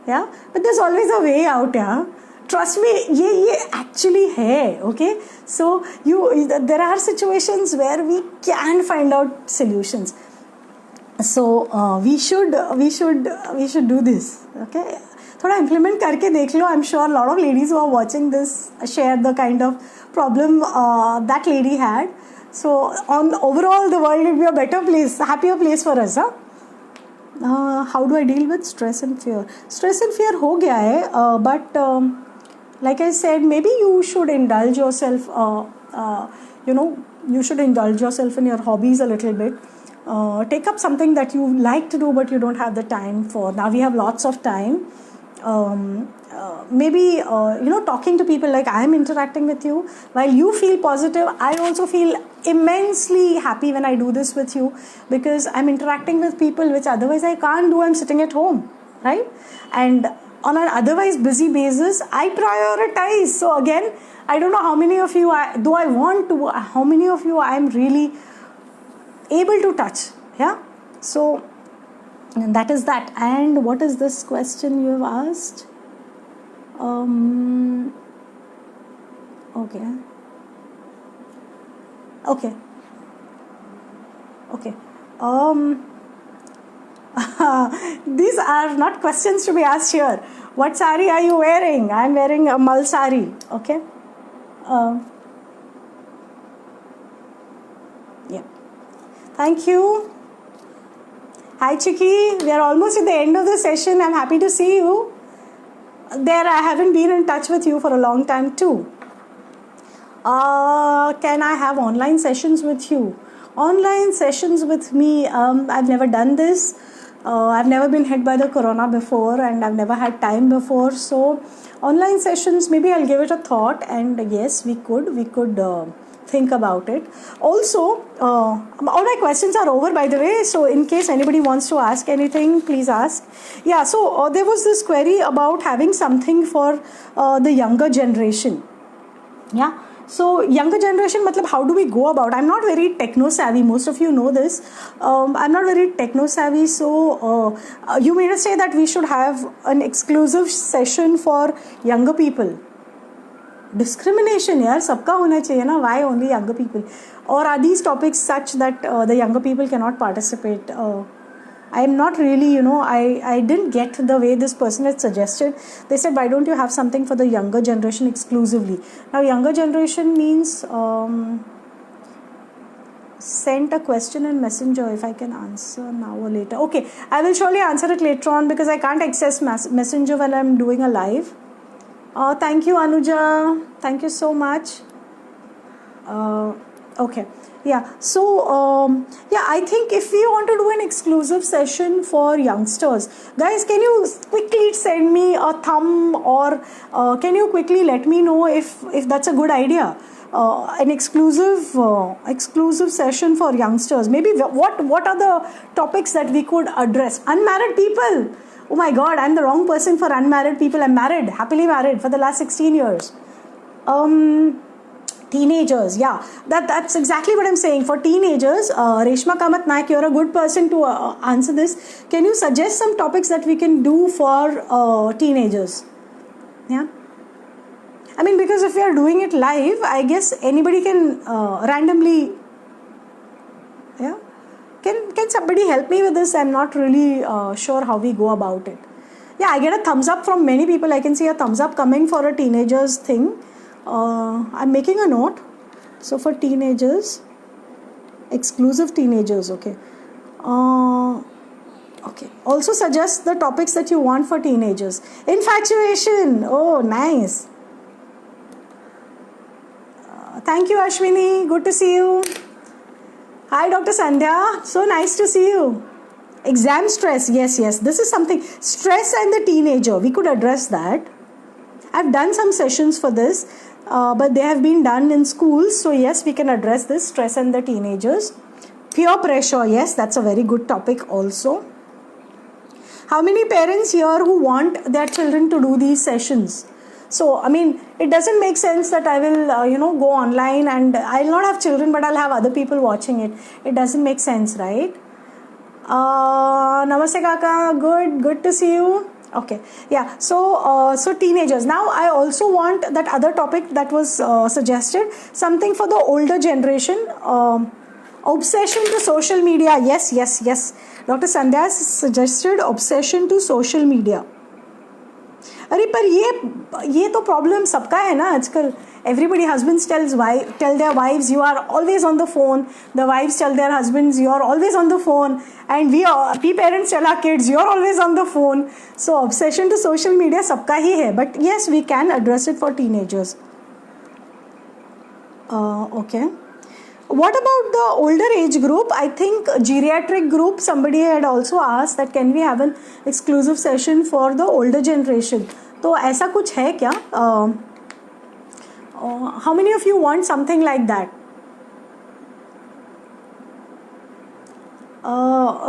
yeah. But there's always a way out, yeah. Trust me, ये actually है, okay. So there are situations where we can find out solutions. So we should do this, okay. थोड़ा implement करके देख लो. I'm sure a lot of ladies who are watching this share the kind of problem that lady had. So on overall, the world will be a better place, a happier place for us. How do I deal with stress and fear? Stress and fear हो गया है, but like I said, maybe you should indulge yourself. You should indulge yourself in your hobbies a little bit. Take up something that you like to do, but you don't have the time for. Now we have lots of time. Maybe talking to people like I am interacting with you, while you feel positive, I also feel immensely happy when I do this with you, because I'm interacting with people which otherwise I can't do. I'm sitting at home, right? And on an otherwise busy basis, I prioritize. So again, I don't know how many of you how many of you I'm really able to touch. Yeah. So that is that. And what is this question you have asked? Okay. These are not questions to be asked here. What sari are you wearing? I'm wearing a mal sari. Okay. Yeah. Thank you. Hi Chiki, we are almost at the end of the session. I'm happy to see you. There, I haven't been in touch with you for a long time too. Can I have online sessions with you? Online sessions with me, I've never done this. I've never been hit by the corona before, and I've never had time before. So online sessions, maybe I'll give it a thought, and yes, we could think about it. Also, all my questions are over, by the way, so in case anybody wants to ask anything, please ask. Yeah, so there was this query about having something for the younger generation. Yeah, so younger generation, matlab, how do we go about? I'm not very techno savvy, most of you know this. I'm not very techno savvy, so you may say that we should have an exclusive session for younger people. Discrimination, yaar, sabka hona chahiye na, why only younger people? Or are these topics such that the younger people cannot participate? I am not really, I didn't get the way this person had suggested. They said, why don't you have something for the younger generation exclusively? Now, younger generation means sent a question in Messenger, if I can answer now or later. Okay, I will surely answer it later on because I can't access Messenger when I'm doing a live. Thank you, Anuja. Thank you so much. Okay. Yeah, so I think if we want to do an exclusive session for youngsters, guys, can you quickly send me a thumb, or can you quickly let me know if that's a good idea? An exclusive session for youngsters. Maybe what are the topics that we could address? Unmarried people. Oh my God, I'm the wrong person for unmarried people. I'm married, happily married for the last 16 years. Teenagers, yeah, that's exactly what I'm saying. For teenagers, Reshma Kamath Naik, you're a good person to answer this. Can you suggest some topics that we can do for teenagers? Yeah, I mean, because if we are doing it live, I guess anybody can randomly. Yeah, can somebody help me with this? I'm not really sure how we go about it. Yeah, I get a thumbs up from many people. I can see a thumbs up coming for a teenagers thing. I'm making a note. So for teenagers, exclusive teenagers, okay. Okay. Also suggest the topics that you want for teenagers. Infatuation. Oh, nice. Thank you, Ashwini. Good to see you. Hi, Dr. Sandhya. So nice to see you. Exam stress. Yes. This is something. Stress and the teenager. We could address that. I've done some sessions for this, but they have been done in schools. So yes, we can address this, stress and the teenagers. Peer pressure. Yes, that's a very good topic also. How many parents here who want their children to do these sessions? So, I mean, it doesn't make sense that I will, go online and I'll not have children, but I'll have other people watching it. It doesn't make sense, right? Namaste Kaka, good to see you. Okay, yeah, so teenagers. Now I also want that other topic that was suggested, something for the older generation. Obsession to social media. Yes. Dr. Sandhya suggested obsession to social media. अरे पर ये तो problem सबका है ना आजकल. Everybody, husbands tell their wives, you are always on the phone. The wives tell their husbands, you are always on the phone. And we parents tell our kids, you are always on the phone. So obsession to social media सबका ही है. But yes, we can address it for teenagers. Okay. What about the older age group? I think geriatric group, somebody had also asked that can we have an exclusive session for the older generation. तो ऐसा कुछ है क्या? How many of you want something like that?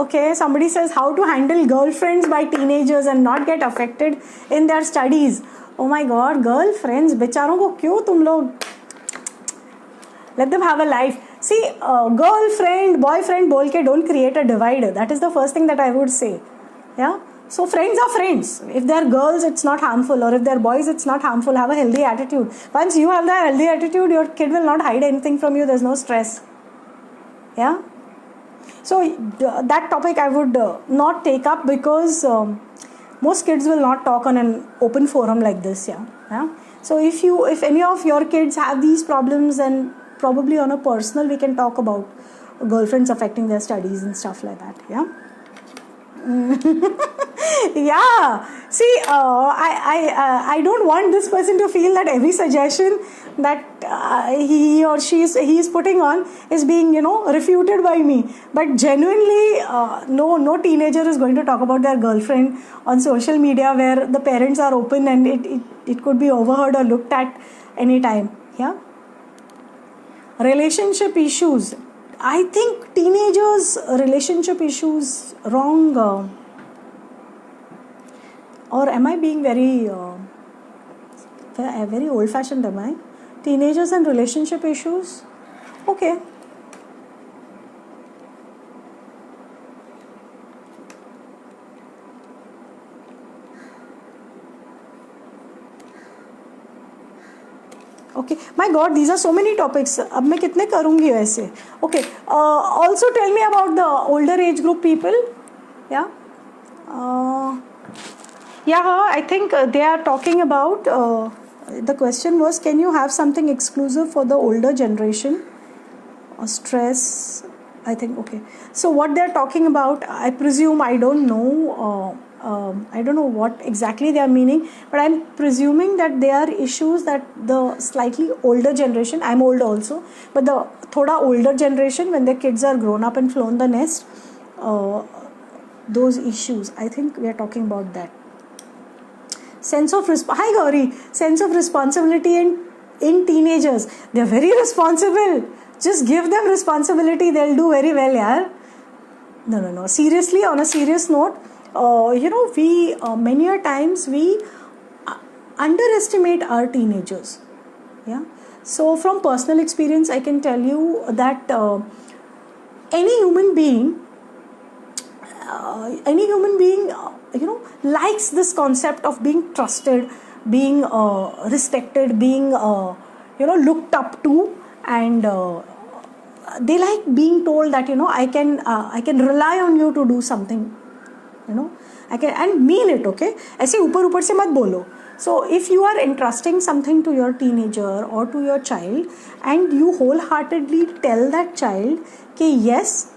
Okay, somebody says how to handle girlfriends by teenagers and not get affected in their studies. Oh my God, girlfriends, बेचारों को क्यों तुम लोग? Let them have a life. See, girlfriend, boyfriend बोल के don't create a divide. That is the first thing that I would say. Yeah. So friends are friends. If they're girls, it's not harmful, or if they're boys, it's not harmful. Have a healthy attitude. Once you have that healthy attitude, your kid will not hide anything from you. There's no stress. Yeah. So that topic I would not take up because most kids will not talk on an open forum like this. Yeah. So if any of your kids have these problems, then probably on a personal we can talk about girlfriends affecting their studies and stuff like that. Yeah. Yeah, see, I don't want this person to feel that every suggestion that he or she is putting on is being, refuted by me. But genuinely, no teenager is going to talk about their girlfriend on social media where the parents are open and it could be overheard or looked at anytime. Yeah. Relationship issues. I think teenagers' relationship issues wrong. Or am I being very old-fashioned? Am I? Teenagers and relationship issues. Okay. Okay, my God, these are so many topics. अब मैं कितने करूँगी वैसे? Okay. Also tell me about the older age group people. Yeah. I think they are talking about. The question was, can you have something exclusive for the older generation? Stress. I think okay. So what they are talking about, I presume, I don't know. I don't know what exactly they are meaning, but I'm presuming that they are issues that the slightly older generation, I'm old also, but the thoda older generation, when their kids are grown up and flown the nest, those issues, I think we are talking about that. Hi Gauri, sense of responsibility in teenagers. They're very responsible. Just give them responsibility, they'll do very well, yaar. No. Seriously, on a serious note, we many a times we underestimate our teenagers. Yeah. So from personal experience, I can tell you that any human being, likes this concept of being trusted, being respected, being looked up to, and they like being told that I can rely on you to do something. I can and mean it. Okay, ऐसे ऊपर से मत बोलो. So if you are entrusting something to your teenager or to your child, and you wholeheartedly tell that child कि yes,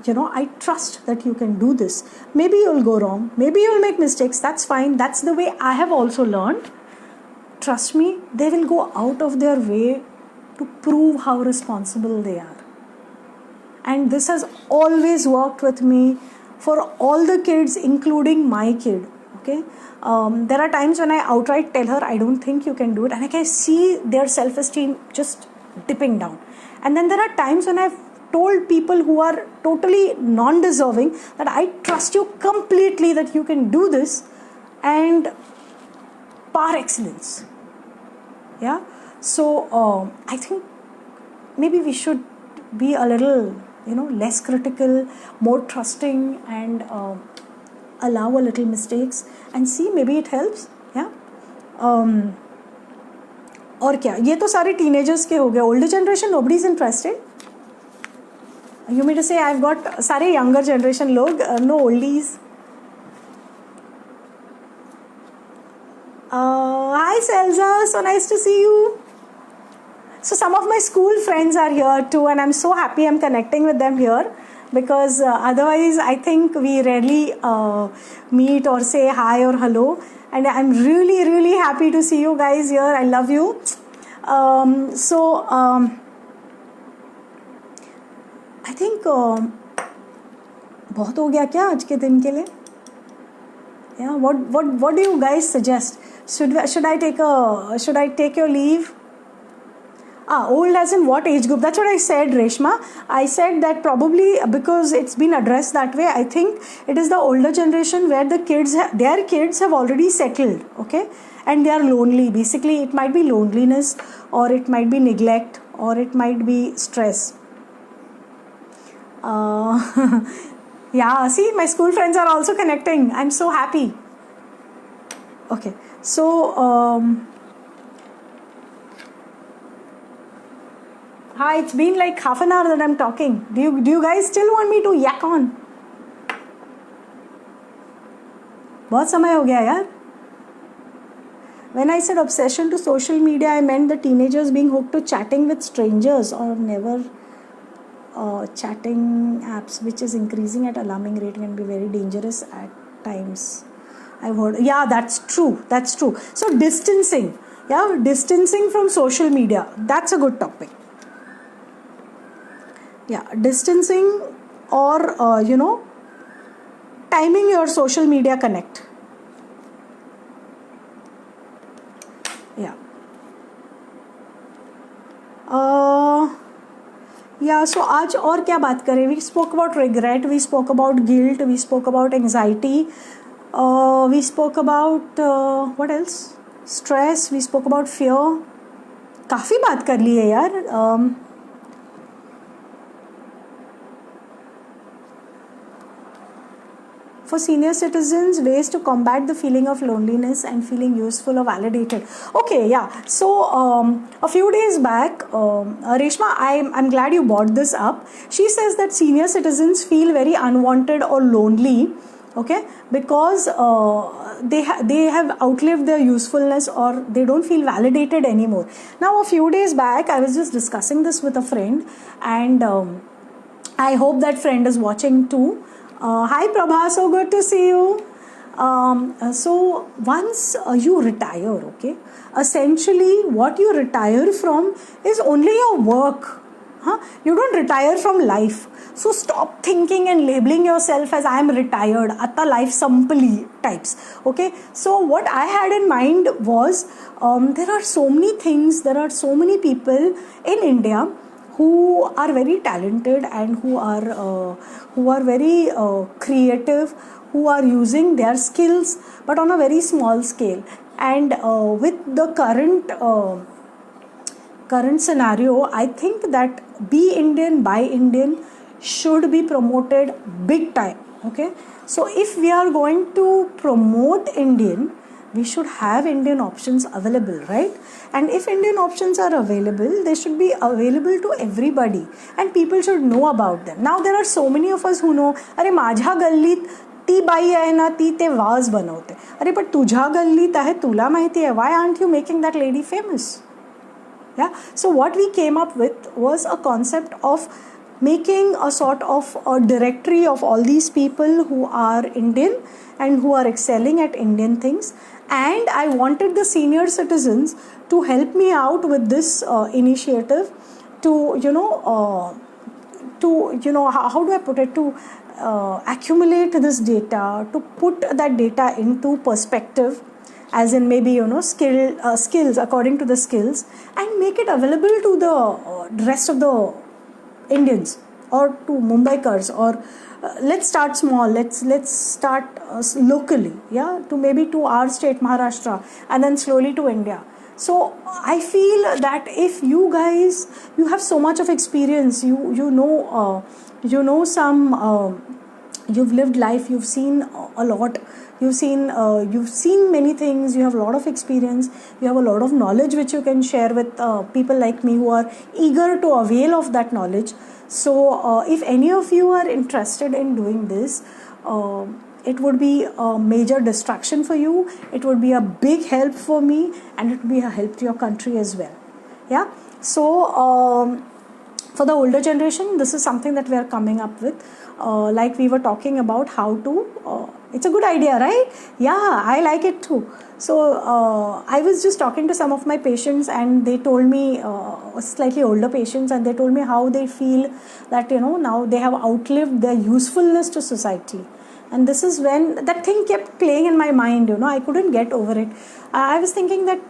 I trust that you can do this. Maybe you'll go wrong. Maybe you'll make mistakes. That's fine. That's the way I have also learned. Trust me, they will go out of their way to prove how responsible they are. And this has always worked with me for all the kids, including my kid. Okay. There are times when I outright tell her, I don't think you can do it. And I can see their self-esteem just dipping down. And then there are times when I've told people who are totally non-deserving that I trust you completely that you can do this, and par excellence. Yeah. So I think maybe we should be a little, less critical, more trusting, and allow a little mistakes and see, maybe it helps. Yeah. और क्या, ये तो सारे teenagers के हो गए. Older generation, nobody is interested. You mean to say I've got सारे younger generation लोग, no oldies. Hi Selza, so nice to see you. So some of my school friends are here too, and I'm so happy I'm connecting with them here, because otherwise I think we rarely meet or say hi or hello, and I'm really, really happy to see you guys here. I love you. I think बहुत हो गया क्या आज के दिन के लिए? Yeah, what do you guys suggest? Should I take your leave? Old as in what age group? That's what I said, Reshma. I said that probably because it's been addressed that way, I think it is the older generation where their kids have already settled, okay? And they are lonely. Basically, it might be loneliness, or it might be neglect, or it might be stress. Yeah, see, my school friends are also connecting. I'm so happy. Okay, so hi, it's been like half an hour that I'm talking. Do you guys still want me to yak on? बहुत समय हो गया यार. When I said obsession to social media, I meant the teenagers being hooked to chatting with strangers or never chatting apps, which is increasing at alarming rate, can be very dangerous at times. I've heard. Yeah, that's true. That's true. So distancing. Yeah, distancing from social media. That's a good topic. Yeah, distancing or timing your social media connect. Yeah. Yeah, so आज और क्या बात करें? We spoke about regret, we spoke about guilt, we spoke about anxiety, we spoke about what else? Stress, we spoke about fear. काफ़ी बात कर ली है यार. For senior citizens, ways to combat the feeling of loneliness and feeling useful or validated. Okay, yeah. So a few days back, Reshma, I'm glad you brought this up. She says that senior citizens feel very unwanted or lonely, okay, because they have outlived their usefulness or they don't feel validated anymore. Now, a few days back, I was just discussing this with a friend, and I hope that friend is watching too. Hi Prabha, so good to see you. So once you retire, okay, essentially what you retire from is only your work. You don't retire from life. So stop thinking and labeling yourself as I am retired, atta life sampali types. Okay, so what I had in mind was there are so many things, there are so many people in India who are very talented and who are very creative, who are using their skills but on a very small scale. And with the current scenario, I think that Be Indian, Buy Indian should be promoted big time. Okay, so if we are going to promote Indian, we should have Indian options available, right? And if Indian options are available, they should be available to everybody and people should know about them. Now there are so many of us who know, अरे माझ्या गल्लीत ती by आहे ना, ती ते was बनवते. अरे पण तुझ्या गल्लीत आहे, तुला माहिती आहे. Why aren't you making that lady famous? Yeah. So what we came up with was a concept of making a sort of a directory of all these people who are Indian and who are excelling at Indian things. And I wanted the senior citizens to help me out with this initiative to, how do I put it, to accumulate this data, to put that data into perspective, as in maybe skills according to the skills, and make it available to the rest of the Indians or to Mumbaikars, or let's start small, let's start locally, yeah, to maybe to our state Maharashtra and then slowly to India. So I feel that if you guys, you have so much of experience, you know some, you've lived life, you've seen a lot, you've seen many things, you have a lot of experience, you have a lot of knowledge which you can share with people like me who are eager to avail of that knowledge. So if any of you are interested in doing this, it would be a major distraction for you, it would be a big help for me, and it would be a help to your country as well. Yeah. So for the older generation, this is something that we are coming up with. Like we were talking about how to, it's a good idea, right? Yeah, I like it too. So I was just talking to some of my patients and they told me, slightly older patients, and they told me how they feel that, now they have outlived their usefulness to society. And this is when that thing kept playing in my mind, I couldn't get over it. I was thinking that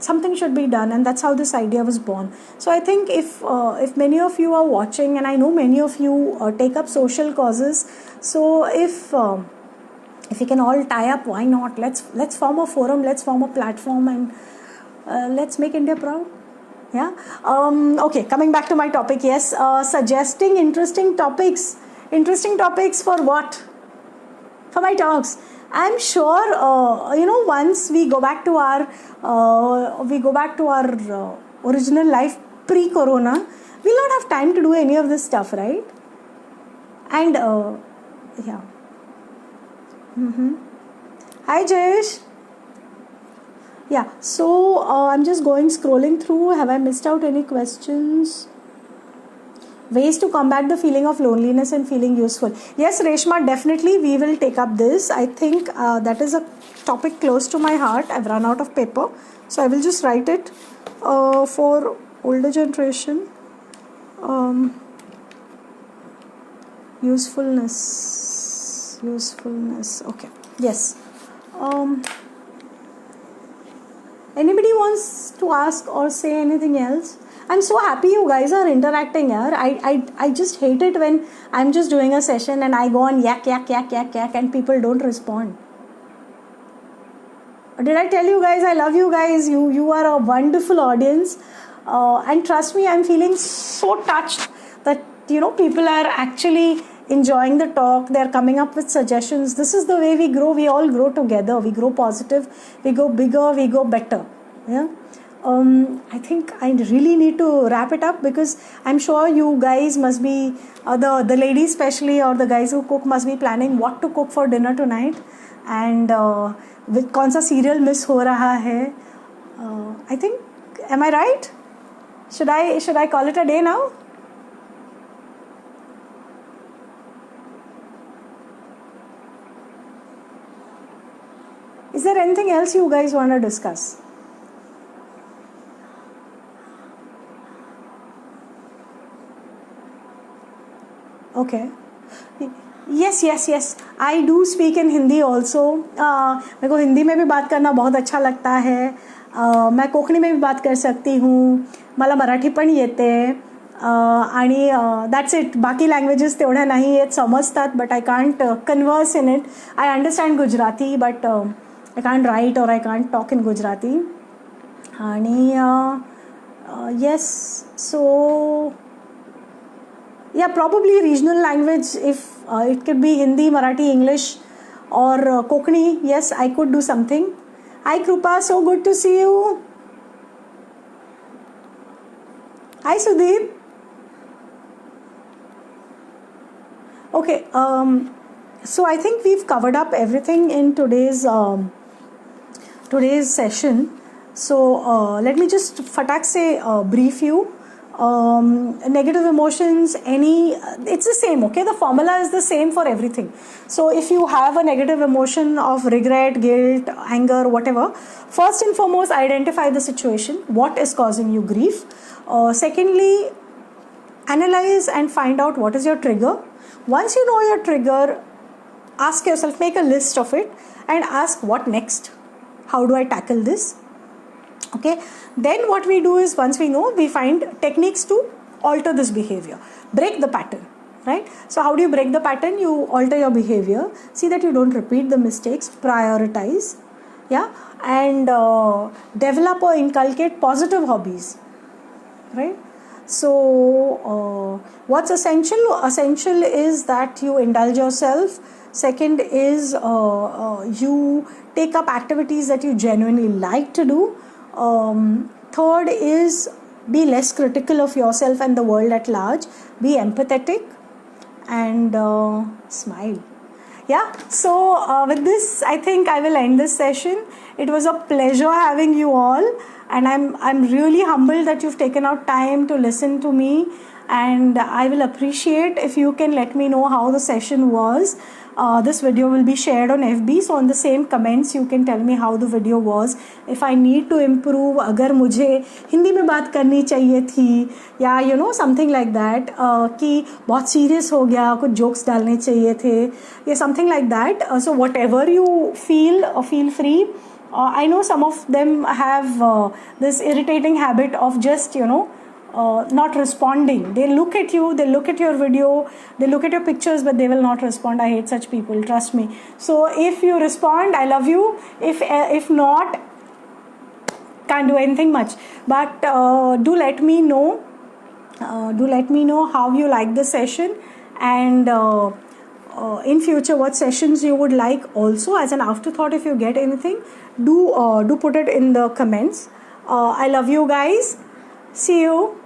something should be done, and that's how this idea was born. So I think if many of you are watching, and I know many of you take up social causes, so if we can all tie up, why not? Let's form a forum, let's form a platform, and let's make India proud. Yeah. Okay, coming back to my topic. Yes, suggesting interesting topics for what? For my talks. I'm sure, once we go back to our original life pre-corona, we'll not have time to do any of this stuff, right? And yeah. Hi Jayesh. Yeah. So I'm just scrolling through. Have I missed out any questions? ways to combat the feeling of loneliness and feeling useful. Yes, Reshma, definitely we will take up this. I think that is a topic close to my heart. I've run out of paper, so I will just write it for older generation. Usefulness. Okay. Yes. Anybody wants to ask or say anything else? I'm so happy you guys are interacting here. I just hate it when I'm just doing a session and I go on yak and people don't respond. Did I tell you guys I love you guys? You are a wonderful audience. And trust me, I'm feeling so touched that people are actually enjoying the talk. They're coming up with suggestions. This is the way we grow. We all grow together. We grow positive. We go bigger. We go better. Yeah. I think I really need to wrap it up because I'm sure you guys must be the ladies especially, or the guys who cook must be planning what to cook for dinner tonight, and with कौन सा serial miss हो रहा है. I think, am I right? Should I call it a day now? Is there anything else you guys want to discuss? Okay. Yes. I do speak in Hindi also. मेरे को हिंदी में भी बात करना बहुत अच्छा लगता है. मैं कोकणी में भी बात कर सकती हूँ. मला मराठी पण येते. आणि that's it. बाकी languages तेवढ्या नाही येत, समजतात, but I can't converse in it. I understand Gujarati, but I can't write or I can't talk in Gujarati. आणि yes, so yeah, probably regional language, if it could be Hindi, Marathi, English, or Konkani. Yes, I could do something. Hi Krupa, so good to see you. Hi Sudeep. Okay, so I think we've covered up everything in today's session. So let me just fatak se brief you. Negative emotions, it's the same, okay? The formula is the same for everything. So if you have a negative emotion of regret, guilt, anger, whatever, first and foremost, identify the situation, what is causing you grief. Secondly, analyze and find out what is your trigger. Once you know your trigger, ask yourself, make a list of it and ask what next? How do I tackle this? Okay, then what we do is, once we know, we find techniques to alter this behavior, break the pattern, right? So how do you break the pattern? You alter your behavior, see that you don't repeat the mistakes, prioritize, yeah, and develop or inculcate positive hobbies, right? So what's essential? Essential is that you indulge yourself. Second is you take up activities that you genuinely like to do. Third is be less critical of yourself and the world at large. Be empathetic and smile. Yeah, so with this, I think I will end this session. It was a pleasure having you all, and I'm really humbled that you've taken out time to listen to me, and I will appreciate if you can let me know how the session was. This video will be shared on FB, so on the same comments you can tell me how the video was. If I need to improve, अगर मुझे हिंदी में बात करनी चाहिए थी, या something like that, कि बहुत serious हो गया, कुछ jokes डालने चाहिए थे, या something like that. So whatever you feel free. I know some of them have this irritating habit of just not responding. They look at you, they look at your video, they look at your pictures, but they will not respond. I hate such people, trust me. So if you respond, I love you. If not, can't do anything much. But do let me know. Do let me know how you like the session, and in future what sessions you would like. Also, as an afterthought, if you get anything, do put it in the comments. I love you guys. See you.